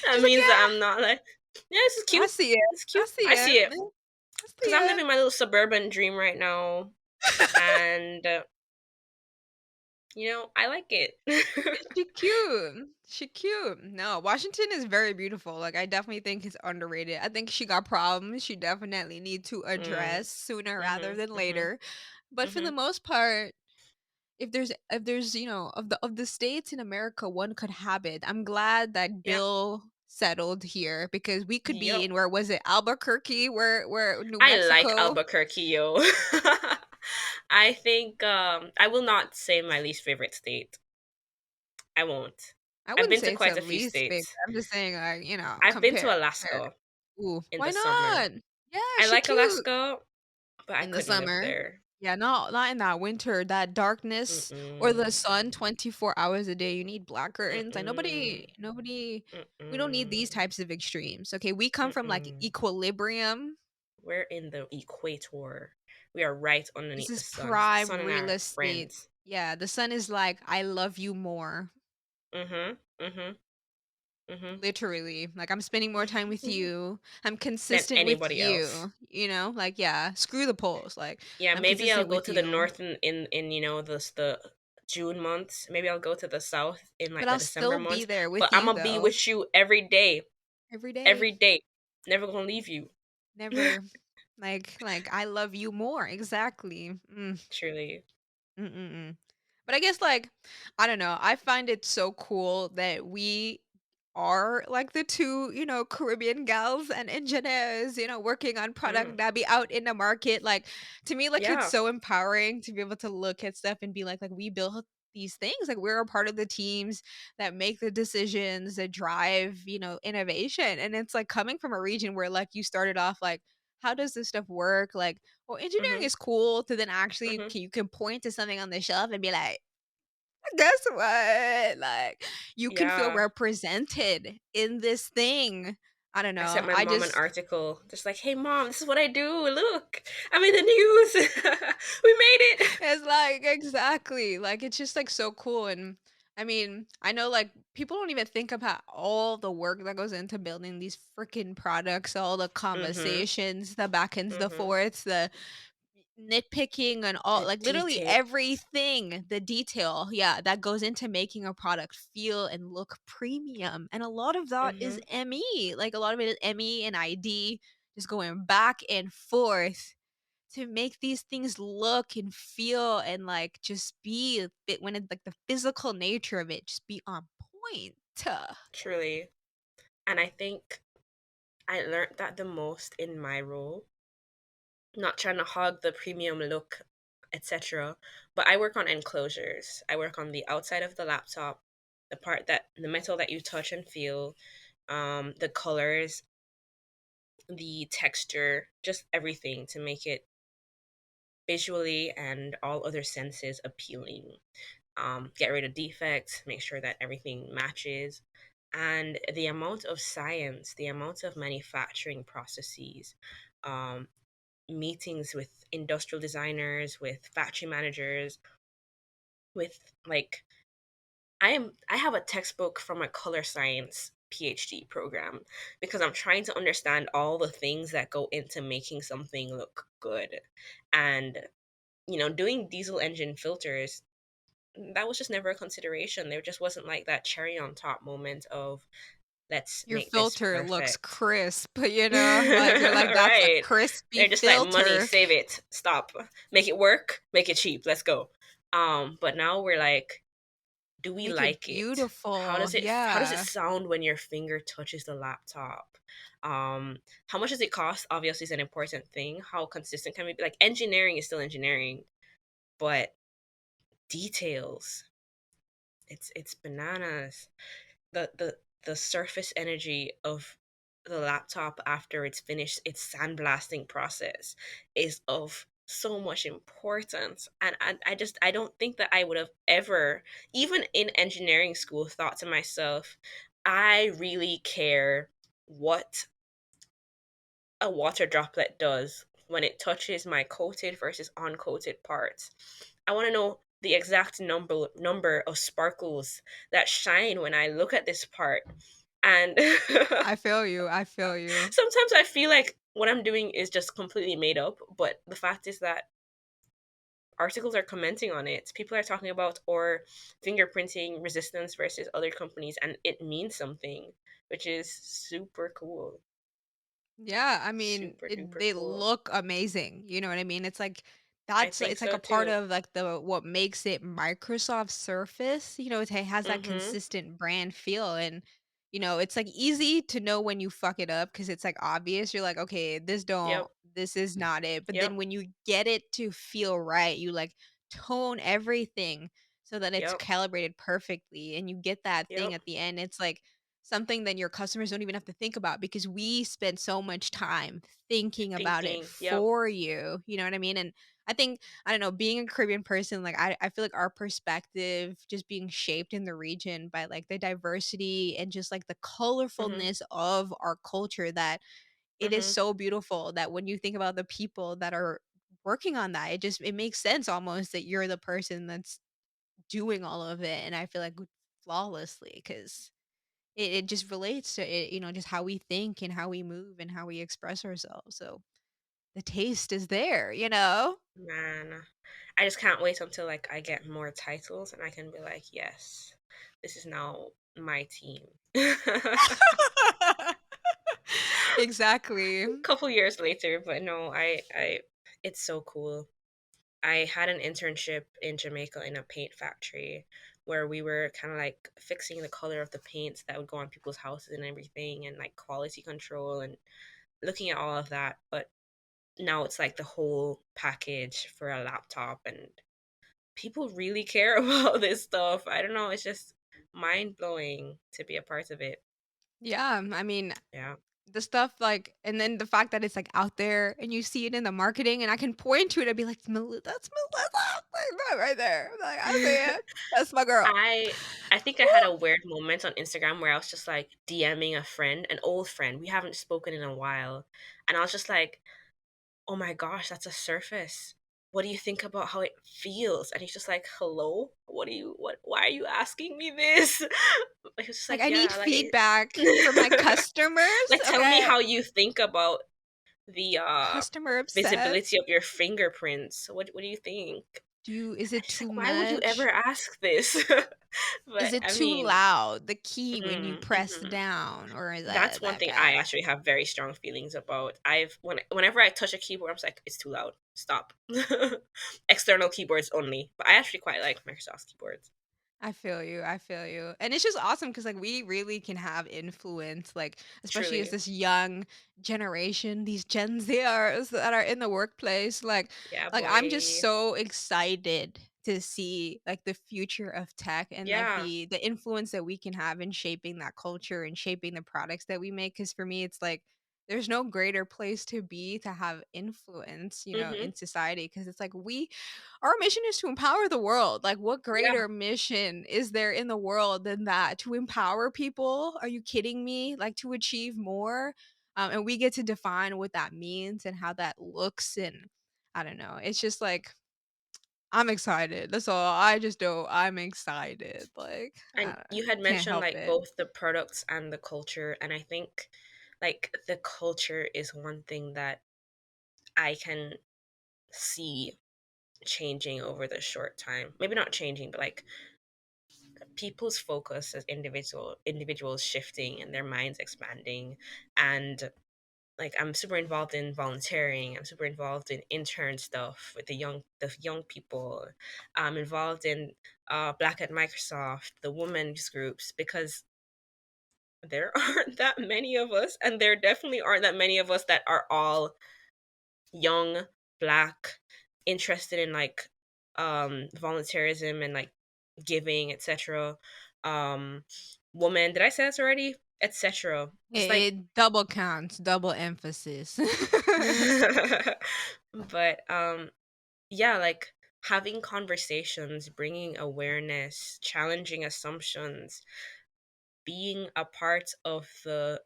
That She's like, means that I'm "Yeah, not like, yeah, this is I cute. see it. It's I cute. see I it. see it I see because I'm it." living my little suburban dream right now, and I like it. She cute. She cute. No, Washington is very beautiful. Like, I definitely think it's underrated. I think she got problems she definitely need to Mm. address sooner rather Mhm. than Mhm. later. But for the Mhm. most part, if there's, of the states in America one could habit, I'm glad that Yeah. Bill settled here because we could be Yep. in where was it? Albuquerque, where New I like Mexico. Albuquerque, yo. I think I will not say my least favorite state. I won't. I I've wouldn't been to say it's a quite a few least favorite. states. I'm just saying, like, I've been compare. to Alaska Ooh, in why the summer. not? Yeah, I she like cute Alaska, but I in the couldn't live summer. there. Yeah, not in that winter, that darkness or the Mm-mm. sun 24 hours a day. You need black curtains. Like, Mm-mm. nobody we don't need these Mm-mm. types of extremes. Okay, we come from like Mm-mm. equilibrium. We're in the equator. We are right This underneath the is sun. The prime sun and real our estate. friends. Yeah, the sun is like, I love you more. Mm-hmm. Mm-hmm. Mm-hmm. Literally. Like, I'm spending more time with you. I'm Than consistent with anybody else. you, like, yeah, screw the polls. Like, Yeah, I'm maybe I'll consistent go with to the you. north in the June months. Maybe I'll go to the south in like But the I'll December still be months. there But with I'm you gonna be though, with you every day, every day. every day. Never gonna leave you. Never. Like I love you more. Exactly. Truly. Mm. But I guess, like, I don't know. I find it so cool that we are like the two, Caribbean gals and engineers, working on product Mm. that be out in the market. Like, to me, like, it's Yeah. so empowering to be able to look at stuff and be like we built these things. Like, we're a part of the teams that make the decisions that drive, innovation. And it's like coming from a region where, like, you started off like, how does this stuff work? Like, well, engineering Mhm. is cool to then actually Mhm. you can point to something on the shelf and be like, guess what? Like, you can feel Yeah. represented in this thing. I don't I know. sent my I mom an just article just like, "Hey mom, this is what I do. Look. I'm in the news. We made it." it's like exactly. Like, it's just like so cool. And I mean, I know like people don't even think about all the work that goes into building these freaking products, all the Mhm. conversations, the back ends, the Mhm. forths, the nitpicking and all The like literally detail. everything, the detail, yeah, that goes into making a product feel and look premium. And a lot of that is Mhm. ME. Like, a lot of it is ME and ID just going back and forth to make these things look and feel and like just be fit when it's like the physical nature of it just be on point. Truly. And I think I learned that the most in my role, not trying to hog the premium look, etc. But I work on enclosures. I work on the outside of the laptop, the metal that you touch and feel, the colors, the texture, just everything to make it visually and all other senses appealing. Get rid of defects, make sure that everything matches. And the amount of science, the amount of manufacturing processes, um, meetings with industrial designers, with factory managers, with like I have a textbook from a color science PhD program because I'm trying to understand all the things that go into making something look good. And doing diesel engine filters, that was just never a consideration. There just wasn't like that cherry on top moment of let's Your make this filter looks perfect. crisp, you know? Like, you're like, "That's a Right. crispy They're just like money, filter. save it, stop. Make it work, make it cheap, let's go. But now we're like, do we Make it like it? beautiful." How does it Yeah. sound when your finger touches the laptop? How much does it cost? Obviously is an important thing. How consistent can we be? Like engineering is still engineering, but details, it's bananas. The surface energy of the laptop after it's finished its sandblasting process is of so much importance. And I don't think that I would have ever, even in engineering school, thought to myself, I really care what a water droplet does when it touches my coated versus uncoated parts. I want to know the exact number of sparkles that shine when I look at this part. And I feel you, I feel you. sometimes I feel like what I'm doing is just completely made up, but the fact is that articles are commenting on it. People are talking about or fingerprinting resistance versus other companies, and it means something, which is super cool. Yeah, I mean, Super duper they cool. look amazing, you know what I mean? It's like I that's think it's like so a part too. of like the what makes it Microsoft Surface, it has that Mm-hmm. consistent brand feel and it's like easy to know when you fuck it up because it's like obvious. You're like, okay, Yep. this is not it. But then Yep. when you get it to feel right, you like tone everything so that it's Yep. calibrated perfectly and you get that thing Yep. at the end. It's like something that your customers don't even have to think about because we spend so much time thinking about it Thinking. Yep. for you. You know what I mean? And I think, I don't know, being a Caribbean person, like I feel like our perspective just being shaped in the region by like the diversity and just like the Mm-hmm. colorfulness of our culture that it is Mm-hmm. so beautiful that when you think about the people that are working on that, it makes sense almost that you're the person that's doing all of it. And I feel like flawlessly because it just relates to it, just how we think and how we move and how we express ourselves, so the taste is there, you know? Man. I just can't wait until like I get more titles and I can be like, yes, this is now my team. Exactly. Couple years later, but no, I it's so cool. I had an internship in Jamaica in a paint factory where we were kind of like fixing the color of the paints that would go on people's houses and everything, and like quality control and looking at all of that. But now it's like the whole package for a laptop, and people really care about this stuff. I don't know, it's just mind blowing to be a part of it. Yeah, I mean, Yeah. the stuff, like and then the fact that it's, like, out there and you see it in the marketing and I can point to it and be like, That's Melissa, like, that right there." Like, "I see it. That's my girl." I I think I had Woo! a weird moment on Instagram where I was just like DMing a friend, an old friend. We haven't spoken in a while. And I was just like, "Oh my gosh, that's a Surface. What do you think about how it feels?" And he's just like, "Hello? Why are you asking me this?" He was just Like, like, "I need "Yeah, like feedback from my customers, like tell me okay? how you think about the Customer visibility obsessed. of your fingerprints. What do you think?" Is I it just too like, why would you much?" ever ask this? Is But it I too mean, loud, the key when you mm, press mhm. down, or is That's one that thing I bad? actually have very strong feelings about. Whenever I touch a keyboard, I'm just like, it's too loud. Stop. External keyboards only. But I actually quite like Microsoft's keyboards. I feel you. I feel you. And it's just awesome because like we really can have influence, like especially as Truly. this young generation, these Gen Zers that are in the workplace. Yeah, like I'm just boy. so excited to see like the future of tech and like Yeah. the influence that we can have in shaping that culture and shaping the products that we make. Cause for me, it's like there's no greater place to be to have influence, Mhm. in society. Cause it's like our mission is to empower the world. Like, what Yeah. greater mission is there in the world than that? To empower people? Are you kidding me? Like, to achieve more? And we get to define what that means and how that looks. And I don't know. It's just like, I'm excited. That's all. I just know I'm excited. Like, And you I had can't mentioned help like it. both the products and the culture, and I think like the culture is one thing that I can see changing over the short time. Maybe not changing, but like people's focus as individuals shifting and their minds expanding. And like I'm super involved in volunteering. I'm super involved in intern stuff with the young people. I'm involved in Black at Microsoft, the women's groups, because there aren't that many of us, and there definitely aren't that many of us that are all young, black, interested in like volunteerism and like giving, etc. Um woman, did I say this already? Etc. Just like It double counts, double emphasis. but yeah, like having conversations, bringing awareness, challenging assumptions, being a part of the,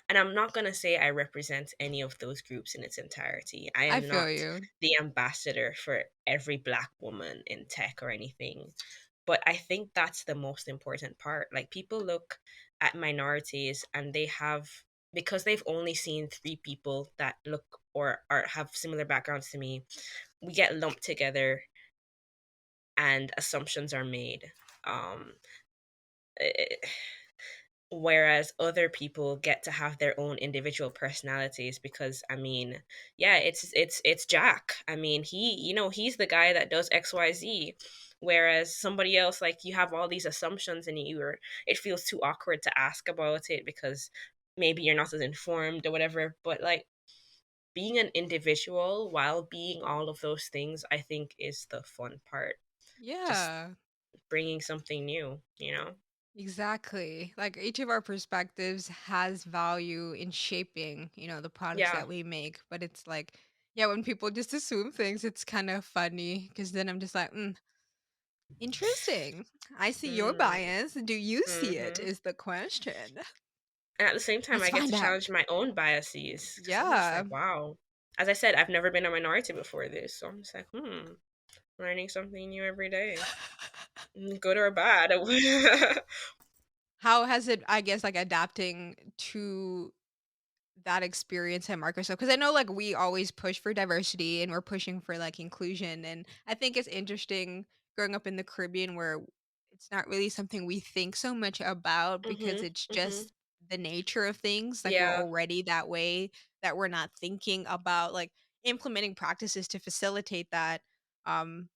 and I'm not going to say I represent any of those groups in its entirety. I I am feel not you. the ambassador for every black woman in tech or anything. But I think that's the most important part. Like people look at minorities and they have, because they've only seen three people that look or are have similar backgrounds to me, we get lumped together and assumptions are made. Um eh, whereas other people get to have their own individual personalities, because I mean, yeah, it's Jack. I mean, he's the guy that does XYZ, whereas somebody else, like, you have all these assumptions and it feels too awkward to ask about it because maybe you're not as informed or whatever. But like being an individual while being all of those things, I think is the fun part. Just Yeah. bringing something new. Exactly. Like each of our perspectives has value in shaping, the products Yeah. that we make. But it's like, yeah, when people just assume things, it's kind of funny because then I'm just like, interesting. I see your Mm, bias. Do you see it? hmm Is the question. And at the same time, Let's I get to find out. challenge my own biases because I'm just Yeah. like, wow. As I said, I've never been a minority before this, so I'm just like, learning something new every day, good or bad. How has it, I guess, like adapting to that experience at Microsoft? Because I know like we always push for diversity and we're pushing for like inclusion. And I think it's interesting growing up in the Caribbean where it's not really something we think so much about because Mhm. it's Mhm. just the nature of things. Like we're Yeah. already that way that we're not thinking about like implementing practices to facilitate that. Um,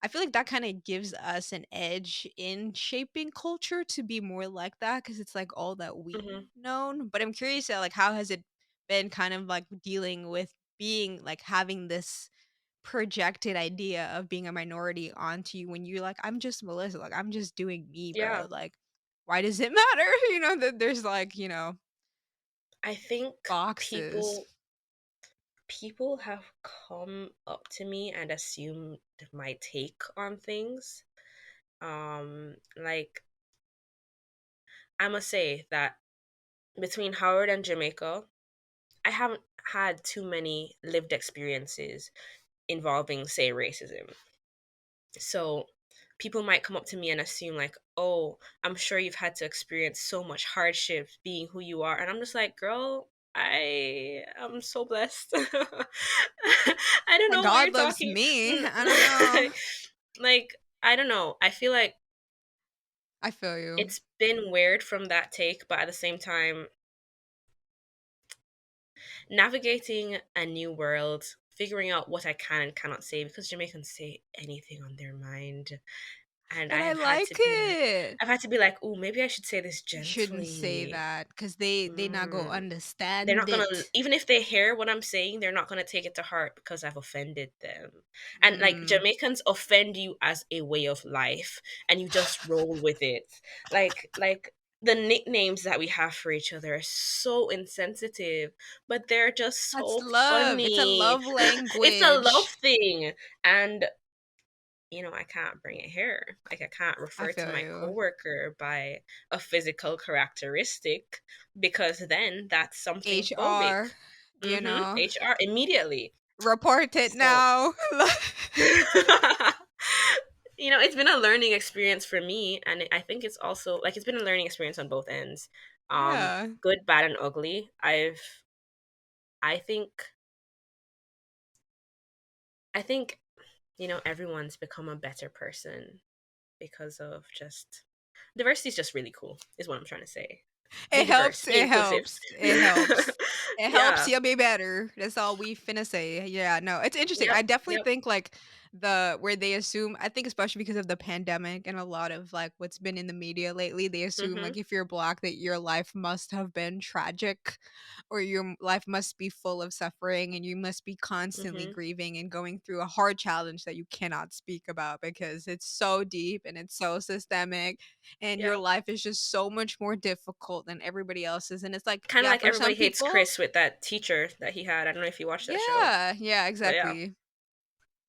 I feel like that kinda gives us an edge in shaping culture to be more like that because it's, like, all that we've Mhm. known, but I'm curious, like, how has it been kind of, like, dealing with being like, having this projected idea of being a minority onto you when you're like, "I'm just Melissa, like, I'm just doing me, bro, Yeah. like, why does it matter?" That there's, like, I think boxes. people have come up to me and assumed my take on things. Like I must say that between Howard and Jamaica, I haven't had too many lived experiences involving, say, racism. So people might come up to me and assume, like, oh, I'm sure you've had to experience so much hardship being who you are. And I'm just like, girl, I am so blessed. I don't Like, know what you're God loves talking. me, I don't know. Like, I don't know. I feel like I feel you. It's been weird from that take, but at the same time, navigating a new world, figuring out what I can and cannot say, because Jamaicans say anything on their mind. And But I I have had to like be like, it. oh, maybe I should say this You shouldn't say gently. that because they not gonna Mm. They're understand not gonna, it. even if they hear what I'm saying, they're not gonna take it to heart because I've offended them. And like Mm, Jamaicans offend you as a way of life, and you just roll with it. Like the nicknames that we have for each other are so insensitive, but they're just that's so love. It's a funny. love It's a love language. thing, and I can't bring it here. Like, I can't I refer to feel my you. coworker by a physical characteristic because then that's something phobic. HR, you know, HR immediately. report it So, now. it's been a learning experience for me, and I think it's also like it's been a learning experience on both ends. Yeah. Good, bad, and ugly. I think, I think, everyone's become a better person because of just diversity is just really cool, is what I'm trying to say. Be It diverse, helps. be It inclusive. helps. It helps. It helps Yeah. you be better. That's all we finna say. Yeah, no, it's interesting. Yep. I definitely Yep. think like where they assume, I think especially because of the pandemic and a lot of like what's been in the media lately, they assume Mm-hmm. like if you're black that your life must have been tragic or your life must be full of suffering and you must be constantly Mm-hmm. grieving and going through a hard challenge that you cannot speak about because it's so deep and it's so systemic and your Yep. life is just so much more difficult than everybody else's. And it's like, Kind of yeah, like for everybody some hates people, Chris with that teacher that he had. I don't know if you watched that show, yeah, but yeah, exactly.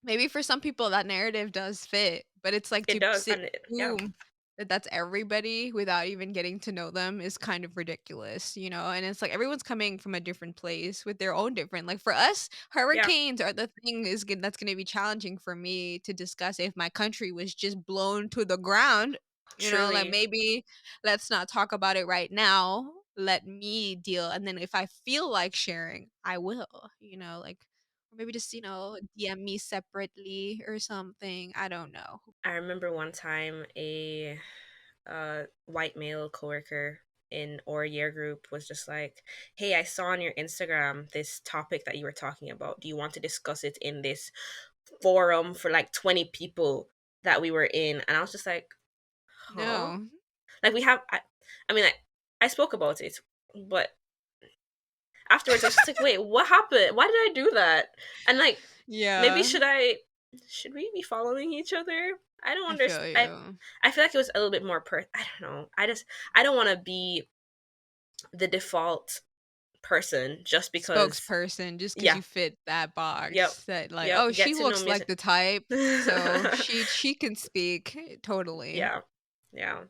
Maybe for some people that narrative does fit, but it's like it to does. And yeah, assume that that's everybody without even getting to know them is kind of ridiculous, you know? And it's like everyone's coming from a different place with their own different like for us, yeah, hurricanes are the thing that's going to be challenging for me to discuss if my country was just blown to the ground, you know, like truly. maybe let's not talk about it right now. Let me deal and then if I feel like sharing, I will, you know, like or maybe just, DM me separately or something. I don't know. I remember one time a white male coworker in our year group was just like, "Hey, I saw on your Instagram this topic that you were talking about. Do you want to discuss it in this forum for like 20 people that we were in?" And I was just like, huh? No. Like, I mean, I spoke about it, but afterwards I was just like, wait, what happened? Why did I do that? And like, maybe Yeah. should we be following each other? I don't I feel understand. you. I feel like it was a little bit more I don't know. I don't want to be the default person just because. Spokesperson, just because Yeah. you fit that Yep. box that like, Yep. oh, Get she to know looks me as like the type, so she can speak. Totally. yeah. Yeah.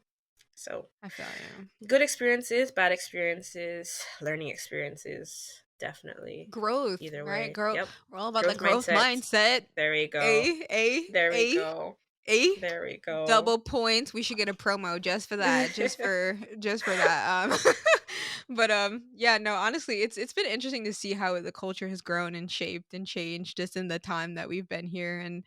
So I feel you. good experiences, bad experiences, learning experiences, definitely. Growth, Either right? way. Girl, Yep. we're all about the Growth growth mindset. mindset. There we go. There we A, go. A. There we go. Double points. We should get a promo just for that. Just for that. But yeah, no, honestly, it's been interesting to see how the culture has grown and shaped and changed just in the time that we've been here and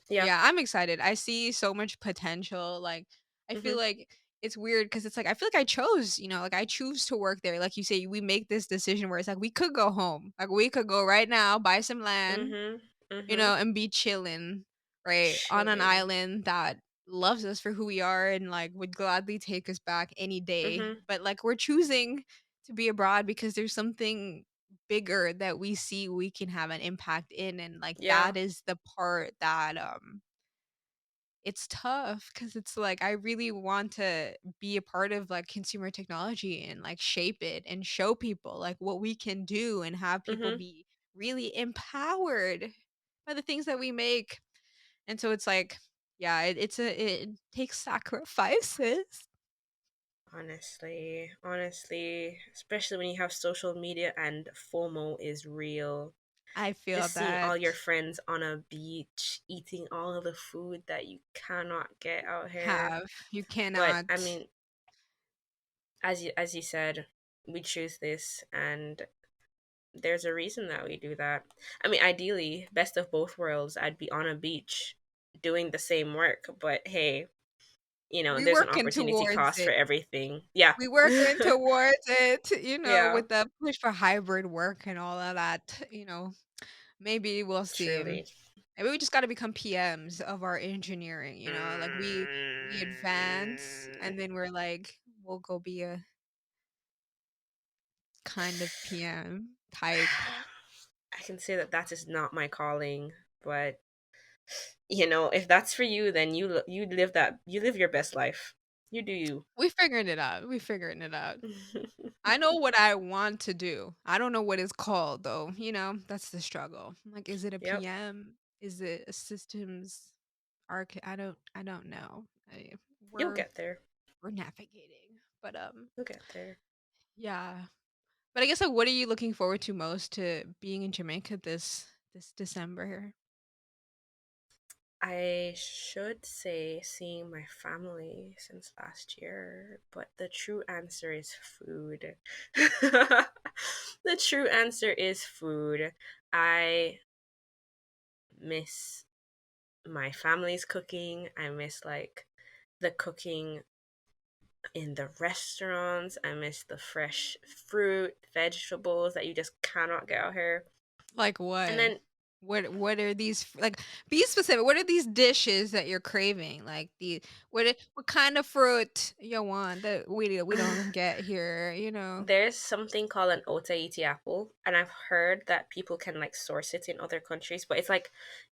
Yeah. yeah, I'm excited. I see so much potential. Like I feel Mhm. like it's weird because it's like I feel like I chose, like I choose to work there. Like you say, we make this decision where it's like we could go home. Like we could go right now, buy some land, Mhm. Mhm. and be chilling, right, on an Chilling. island that loves us for who we are and like would gladly take us back any day. Mhm. But like we're choosing to be abroad because there's something bigger that we see we can have an impact in and like Yeah. that is the part that it's tough because it's like I really want to be a part of like consumer technology and like shape it and show people like what we can do and have people Mhm. be really empowered by the things that we make. And so it's like, yeah, it takes sacrifices. Honestly, especially when you have social media and FOMO is real. I feel Just seeing all your that friends on a beach eating all of the food that you cannot get out here. have you But I cannot mean, as you said, we choose this, and there's a reason that we do that. I mean, ideally, best of both worlds, I'd be on a beach doing the same work, but hey, We there's an working opportunity towards cost for it. everything. Yeah. We working towards it, Yeah, with the push for hybrid work and all of that. Maybe we'll see. truly. Maybe we just gotta become PMs of our engineering. Like we advance Mm, and then we're like, we'll go be a kind of PM type. I can say that that is not my calling, but if that's for you, then you live that you live your best life. You do you. We figuring it out. We figuring it out. I know what I want to do. I don't know what it's called though. That's the struggle. Like, is it a Yep, PM? Is it a systems I don't know. you'll We're get there. we're navigating. But You'll get there. yeah. But I guess, like, what are you looking forward to most to being in Jamaica this December? I should say seeing my family since last year, but the true answer is food. The true answer is food. I miss my family's cooking. I miss like the cooking in the restaurants. I miss the fresh fruit, vegetables that you just cannot get out here. Like And what? then What are these like, be specific. What are these dishes that you're craving? Like what kind of fruit you want that we don't get here? there's something called an otaiti apple, and I've heard that people can like source it in other countries, but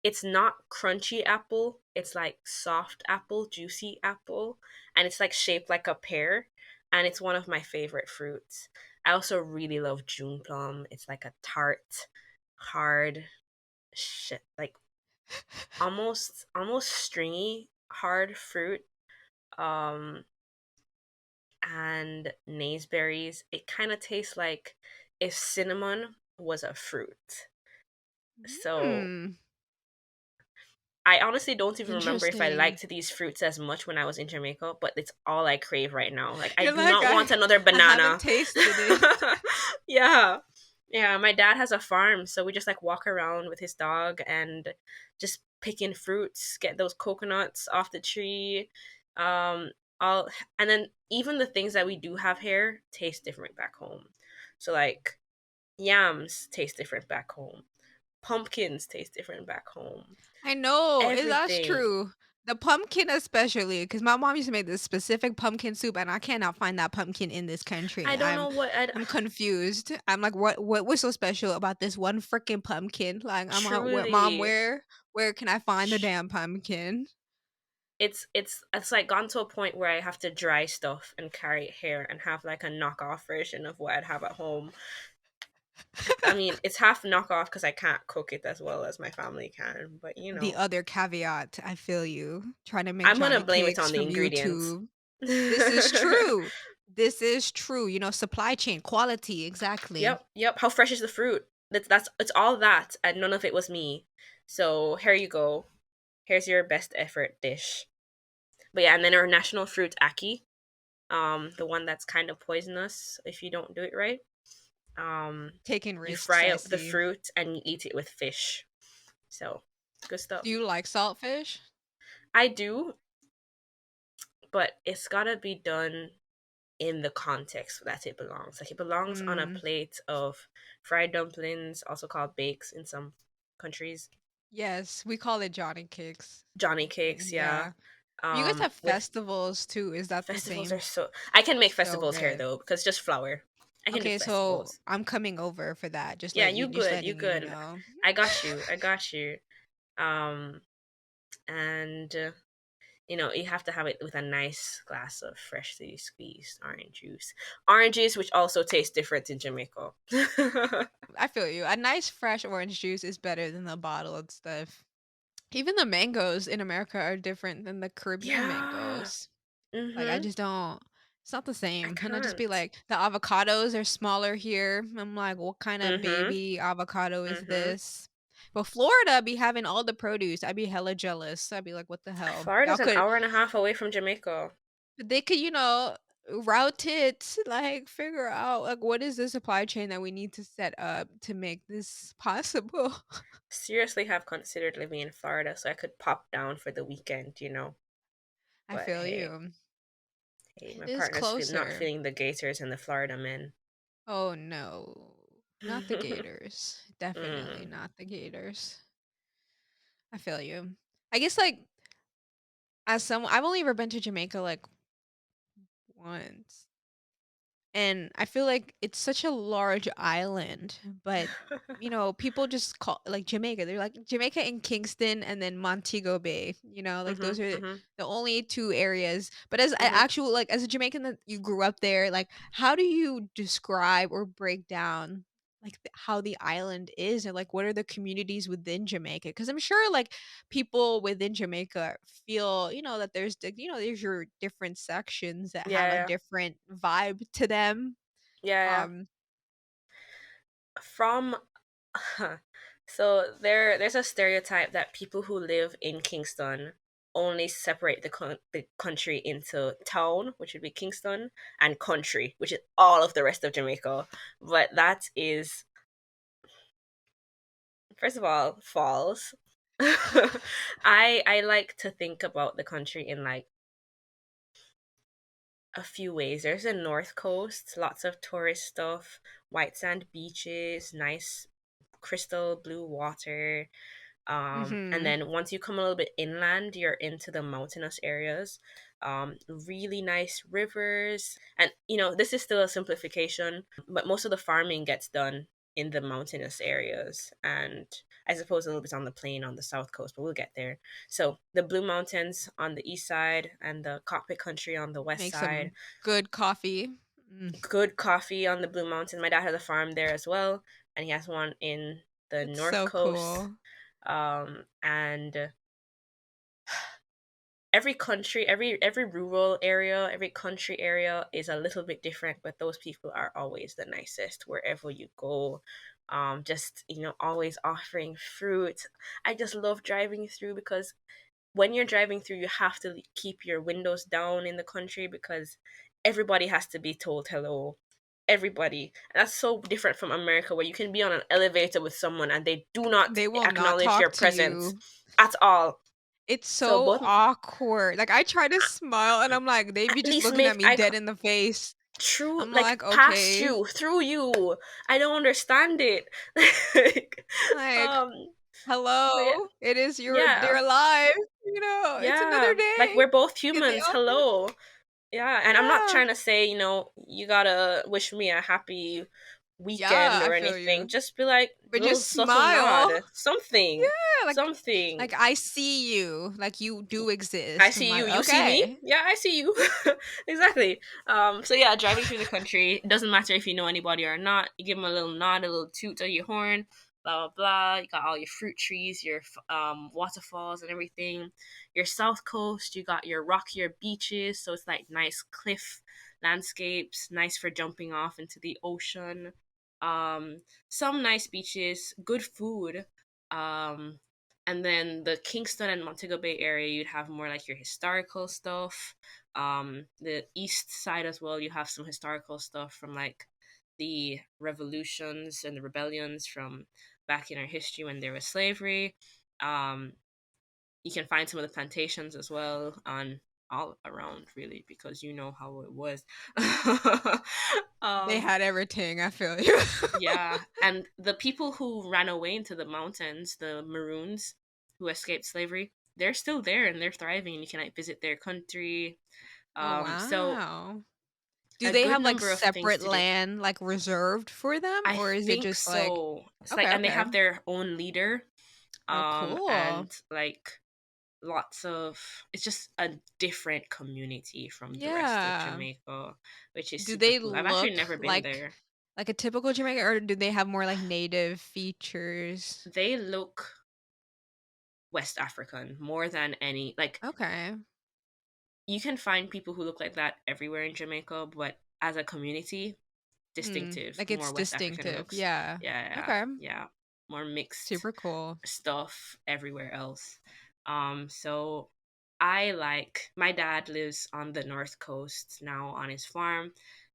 it's not crunchy apple, it's like soft apple, juicy apple, and it's like shaped like a pear, and it's one of my favorite fruits. I also really love June plum. It's like a tart, hard shit, like almost stringy, hard fruit. Um and naseberries. It kind of tastes like if cinnamon was a fruit. So Hmm. I honestly don't even remember if I Interesting. liked these fruits as much when I was in Jamaica, but it's all I crave right now. Like I You're do like, not want another I haven't banana. tasted it. Yeah. Yeah, my dad has a farm, so we just like walk around with his dog and just picking fruits, get those coconuts off the tree. Um all and then even the things that we do have here taste different back home. So like yams taste different back home. Pumpkins taste different back home. I know, that's Everything. true. The pumpkin especially, because my mom used to make this specific pumpkin soup, and I cannot find that pumpkin in this country. I don't I'm know what I I'm confused. I'm like, what was so special about this one freaking pumpkin? Like, I'm like, Mom, truly. where can I find the damn pumpkin? It's like gone to a point where I have to dry stuff and carry it here and have like a knockoff version of what I'd have at home. I mean, it's half knockoff because I can't cook it as well as my family can, but The other caveat, I feel you. Trying to make I'm gonna Johnny blame it cakes on the from ingredients. YouTube. This is true. This is true. Supply chain quality, exactly. Yep. How fresh is the fruit? That's it's all that, and none of it was me. So here you go. Here's your best effort dish. But yeah, and then our national fruit aki, the one that's kind of poisonous if you don't do it right. Taking You risks, fry I up the see. fruit and you eat it with fish. So good Do stuff. you like saltfish? I do, but it's gotta be done in the context that it belongs. Like it belongs on a Mm, plate of fried dumplings, also called bakes in some countries. yes, we call it Johnny cakes. Johnny cakes, yeah. Yeah. You guys have With festivals too. Is that the festivals are same? so I can make So festivals here good. though because just flour. I can do Okay, so festivals. I'm coming over for that. Yeah, Just you letting you good. know. I got you. I got you. Um, and you have to have it with a nice glass of freshly squeezed orange juice. Oranges, which also taste different in Jamaica. I feel you. A nice fresh orange juice is better than the bottled stuff. Even the mangoes in America are different than the Caribbean Yeah. mangoes. Like, I Mhm. just don't it's not the I same. Just be can't. like, the avocados are smaller here. I'm like, what kind of Mhm. baby avocado is Mhm. this? But Florida be having all the produce. I'd be hella jealous. I'd be like, what the hell? Y'all Florida's an could hour and a half away from Jamaica. they could, route it, like figure out like what is the supply chain that we need to set up to make this possible. Seriously have considered living in Florida so I could pop down for the weekend. I But feel you. hey, my It is partner's not closer. feeling the gators and the Florida men. Oh no. Not the gators. Definitely Mm. not the gators. I feel you. I guess like as someone I've only ever been to Jamaica like once. And I feel like it's such a large island, but people just call like Jamaica. They're like Jamaica and Kingston and then Montego Bay. Like those Mhm. are Mhm. the only two areas. But as a Mhm. actual like as a Jamaican that you grew up there, like how do you describe or break down like how the island is and like what are the communities within Jamaica? Because I'm sure like people within Jamaica feel, that there's your different sections that have a Yeah. different vibe to them. Yeah. Um, From so there's a stereotype that people who live in Kingston only separate the country into town, which would be Kingston, and country, which is all of the rest of Jamaica. But that is, first of all, false. I like to think about the country in like a few ways. There's a north coast, lots of tourist stuff, white sand beaches, nice crystal blue water. And mhm. then once you come a little bit inland, you're into the mountainous areas. Really nice rivers. And, this is still a simplification, but most of the farming gets done in the mountainous areas. And I suppose a little bit on the plain on the south coast, but we'll get there. So the Blue Mountains on the east side and the cockpit country on the west Make side. some good coffee. Mm, Good coffee on the Blue Mountain. My dad has a farm there as well, and he has one in the that's north so coast. cool. And every country, every rural area, every country area is a little bit different, but those people are always the nicest wherever you go. Just always offering fruit. I just love driving through because when you're driving through, you have to keep your windows down in the country because everybody has to be told hello. Everybody. And that's so different from America, where you can be on an elevator with someone and they do not They will not acknowledge your talk to presence you. at all. It's So so both, awkward. Like I try to smile and I'm like, they be at just least looking at make me dead in the face. true, I'm like like, past okay. you, through you. I don't understand it. Like, Like, um, but yeah, hello. It is your yeah, dear life. It's another yeah. Like day we're both in the humans. office. Hello. Yeah, and I'm not Yeah. trying to say, you gotta wish me a happy Yeah, weekend I or feel anything. you. Just be like But little just subtle nod, smile. something, Yeah, something. like I see you. Like you do I exist. I'm see you. like, You see me? okay. Yeah, I see you. Exactly. So yeah, driving through the country, it doesn't matter if you know anybody or not. You give them a little nod, a little toot of your horn, blah blah blah. You got all your fruit trees, your waterfalls and everything. Your south coast, you got your rockier beaches, so it's like nice cliff landscapes, nice for jumping off into the ocean. Some nice beaches, good food. Um, and then the Kingston and Montego Bay area, you'd have more like your historical stuff. The east side as well, you have some historical stuff from like the revolutions and the rebellions from back in our history when there was slavery. Um, you can find some of the plantations as well on all around really because you know how it was. They um had everything, I feel you. yeah, and the people who ran away into the mountains, the Maroons who escaped slavery, they're still there and they're thriving. And you can like visit their country. Oh, So wow. Do a they good have, like, number of things separate to do. land, like, reserved for them, I or is it think just like so. It's like, okay, and they okay. have their own leader, Oh, cool. and like lots of. It's just a different community from the rest of Yeah. Jamaica, which is Do super they cool. I've actually look never been like there. a typical Jamaican, or do they have more, like, native features? They look West African more than any like Okay. you can find people who look like that everywhere in Jamaica, but as a community, distinctive, Like, it's more West African distinctive, looks. yeah. Yeah, yeah, Okay. yeah. More mixed Super cool. stuff everywhere else. So I like my dad lives on the north coast now on his farm,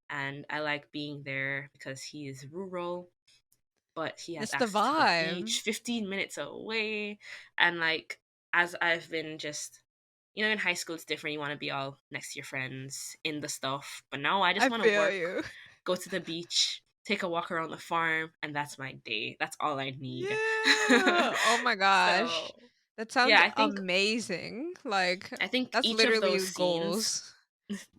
and I like being there because he is rural, but he has It's the access to the vibe. beach 15 minutes away. And like as I've been just you know, in high school it's different. You want to be all next to your friends in the stuff. But now I just I want to feel work, you. go to the beach, take a walk around the farm, and that's my day. That's all I need. Yeah. Oh my So gosh. That yeah, sounds amazing. Like, I think that's each of those literally scenes, goals.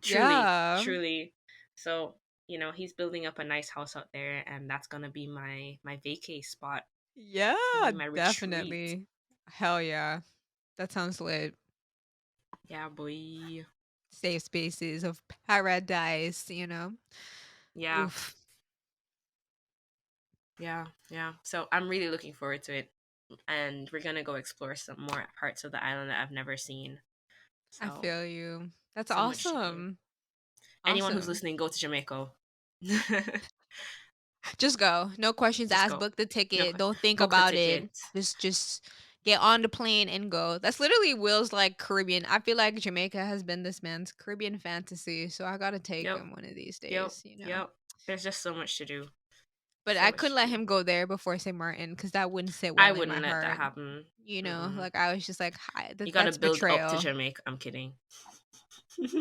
truly, Yeah. truly. So, you know, he's building up a nice house out there, and that's gonna be my vacay spot. It's gonna Yeah, be my retreat. definitely. Hell yeah. That sounds lit. Yeah, boy. Safe spaces of paradise, you know? Yeah, Oof. yeah, yeah. So I'm really looking forward to it. And we're gonna go explore some more parts of the island that I've never seen. I So feel you. That's so much to do. awesome. Anyone who's Awesome. listening, go to Jamaica. Just go. No questions Just asked. go. Book the No, ticket. Don't think book the about it. ticket. Just get on the plane and go. That's literally Will's like Caribbean. I feel like Jamaica has been this man's Caribbean fantasy, so I gotta take Yep, him one of these yep, days, you know. yep. There's just so much to do. But So I much couldn't to let do. him go there before St. Martin because that wouldn't sit I well in my wouldn't let that heart. happen. You know, Mm-mm. like I was just like, hi, You gotta that's build up to betrayal. Jamaica. I'm kidding.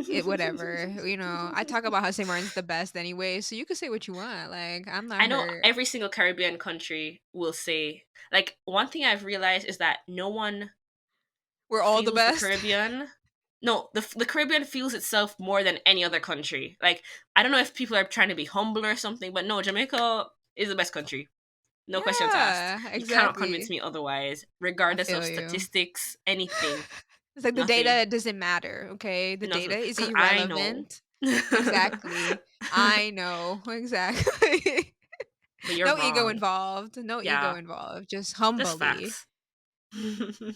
It whatever. You know, I talk about how St. Martin's the best anyway, so you can say what you want. Like I'm not I know hurt. every single Caribbean country will say, like, one thing I've realized is that no one We're all the feels the best. Caribbean. No, the Caribbean feels itself more than any other country. Like, I don't know if people are trying to be humble or something, but no, Jamaica is the best country. No questions asked. Yeah, You cannot convince exactly. me otherwise, I regardless of feel you. statistics, anything, It's like the nothing, data doesn't matter, okay? The data nothing. is Because I know. irrelevant. Exactly. I know. Exactly. But you're No ego wrong. involved. No ego Yeah, involved. Just just humbly facts.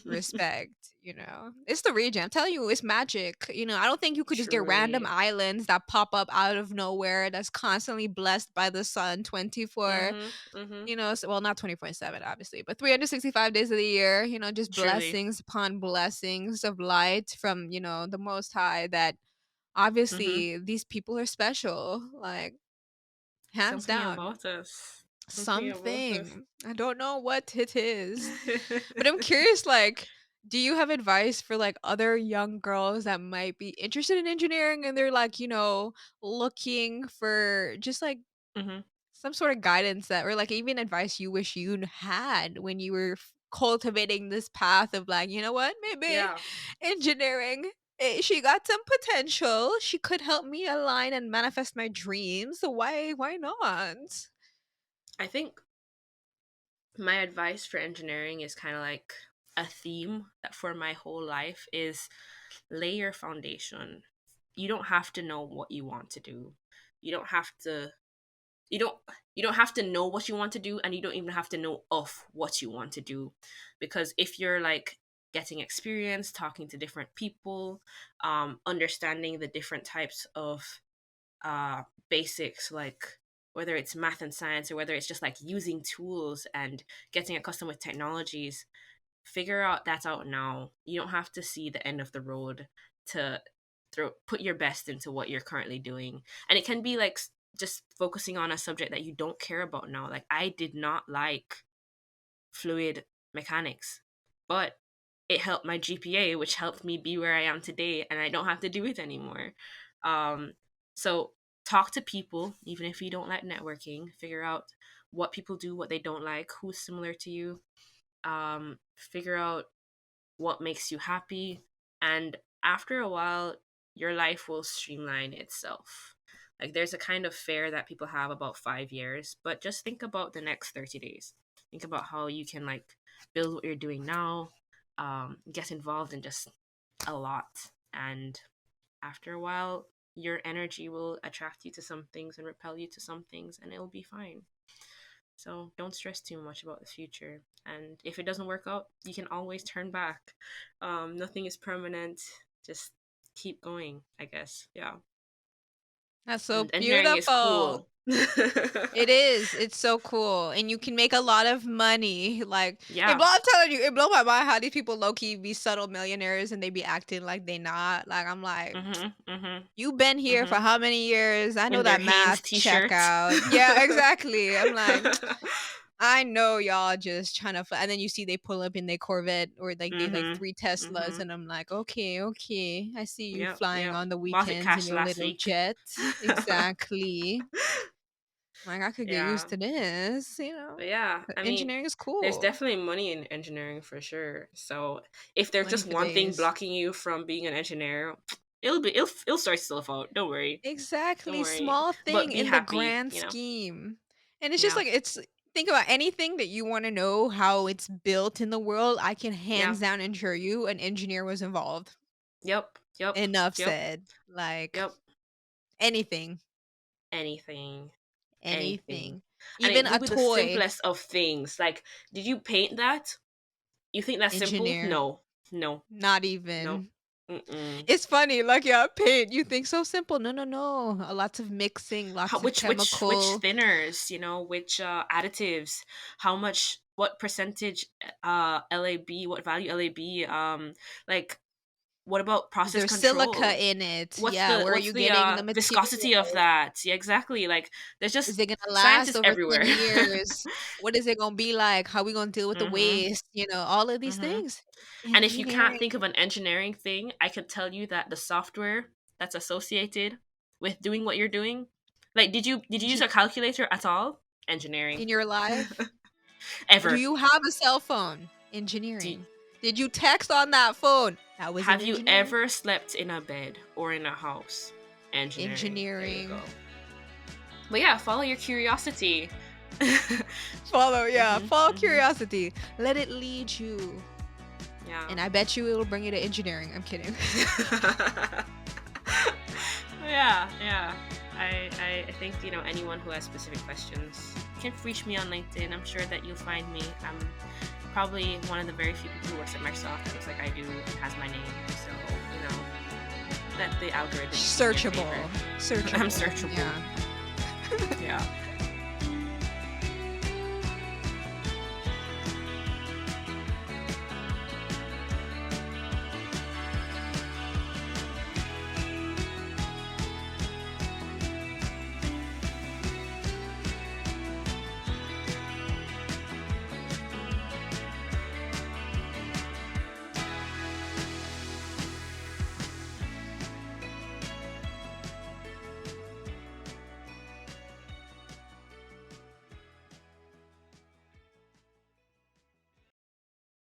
respect, you know. It's the region. I'm telling you, it's magic. You know, I don't think you could just get random Truly. islands that pop up out of nowhere that's constantly blessed by the sun 24, Mhm. Mhm. you know, so, well, not 24/7 obviously, but 365 days of the year, you know, just Truly. blessings upon blessings of light from, you know, the most high that Mhm. obviously these people are special, like hands Something down. about us. Something about us. Something. I don't know what it is. But I'm curious, like, do you have advice for like other young girls that might be interested in engineering and they're like, you know, looking for just like Mhm. some sort of guidance that or like even advice you wish you had when you were cultivating this path of like, you know what, maybe Yeah. engineering, she got some potential, she could help me align and manifest my dreams, so why not? I think my advice for engineering is kind of like a theme that for my whole life is lay your foundation. You don't have to know what you want to do. You don't have to you don't you don't have to know what you want to do, and you don't even have to know of what you want to do, because if you're like getting experience talking to different people, understanding the different types of basics, like whether it's math and science or whether it's just like using tools and getting accustomed with technologies, figure out that's out now. You don't have to see the end of the road to put your best into what you're currently doing. And it can be like just focusing on a subject that you don't care about now. Like I did not like fluid mechanics, but it helped my GPA, which helped me be where I am today, and I don't have to do it anymore. Um, so talk to people, even if you don't like networking. Figure out what people do, what they don't like, who's similar to you. Figure out what makes you happy, and after a while, your life will streamline itself. Like there's a kind of fair that people have about 5 years, but just think about the next 30 days. Think about how you can like build what you're doing now, get involved in just a lot. And after a while, your energy will attract you to some things and repel you to some things, and it'll be fine. So don't stress too much about the future. And if it doesn't work out, you can always turn back. Nothing is permanent. Just keep going, I guess. Yeah. That's so And engineering is beautiful. cool. It is. It's so cool, and you can make a lot of money. Like Yeah. I'm telling you, it blow my mind how these people low key be subtle millionaires and they be acting like they not. Like I'm like, Mhm. Mhm. you been here for Mhm. how many years? I know In their that Hanes math check t-shirt. out. Yeah, exactly. I'm like, I know y'all just trying to and then you see they pull up in their Corvette or like they like Mhm. 3 Teslas, Mhm. and I'm like, "Okay, okay. I see you Yep, flying yep. on the Bought it weekends in cash your last little week. jet." Exactly. Like, I could get Yeah. used to this, you know? But yeah, But I mean, engineering is there's cool. definitely money in engineering for sure. So if there's Money just for one thing days. blocking you from being an engineer, it'll sort itself out. Don't worry. Don't Exactly, worry. small But thing be in the happy, grand scheme. And it's just Yeah. like it's think about anything that you wanna know how it's built in the world, I can Yeah. hands down ensure you an engineer was involved. Yep. Yep. Enough Yep. said. Like, Yep. anything, Anything. Anything. anything. And it Even could a be the toy, simplest of things. Like, did you paint that? You think that's simple? engineer, No. No. not No. even. Mm-mm. It's funny, like, yeah, paint, you think so simple. No, no, no. Lots of mixing, How, lots of which chemical. thinners, which additives, how much, what percentage lab, what value lab, like, what about Is process there silica control, in it? what's Yeah, the where are what's you the getting the viscosity of material? that? Yeah, exactly. Like, there's Is just it gonna science last is over 10 everywhere. years? What is it gonna be like? How we gonna deal with the Mhm. waste? All of these Mhm. things. And if you Engineering. can't think of an engineering thing, I can tell you that the software that's associated with doing what you're doing, like, did you use Engi a calculator at all? Engineering. in your life? Do Ever. you have a cell phone? Do, Engineering. Did you text on that phone? That was in have you engineering. ever slept in a bed or in a house? Engineering. There you Engineering. go. But yeah, follow your curiosity. Follow, yeah, Mhm. follow Mhm. curiosity. Let it lead you. Yeah. And I bet you it'll bring you to engineering. I'm kidding. Yeah, yeah. I think, anyone who has specific questions can reach me on LinkedIn. I'm sure that you'll find me. I'm probably one of the very few people who works at Microsoft that looks like I do and has my name. So, let the algorithm be your Searchable. favorite. I'm Searchable. searchable. Yeah. Yeah.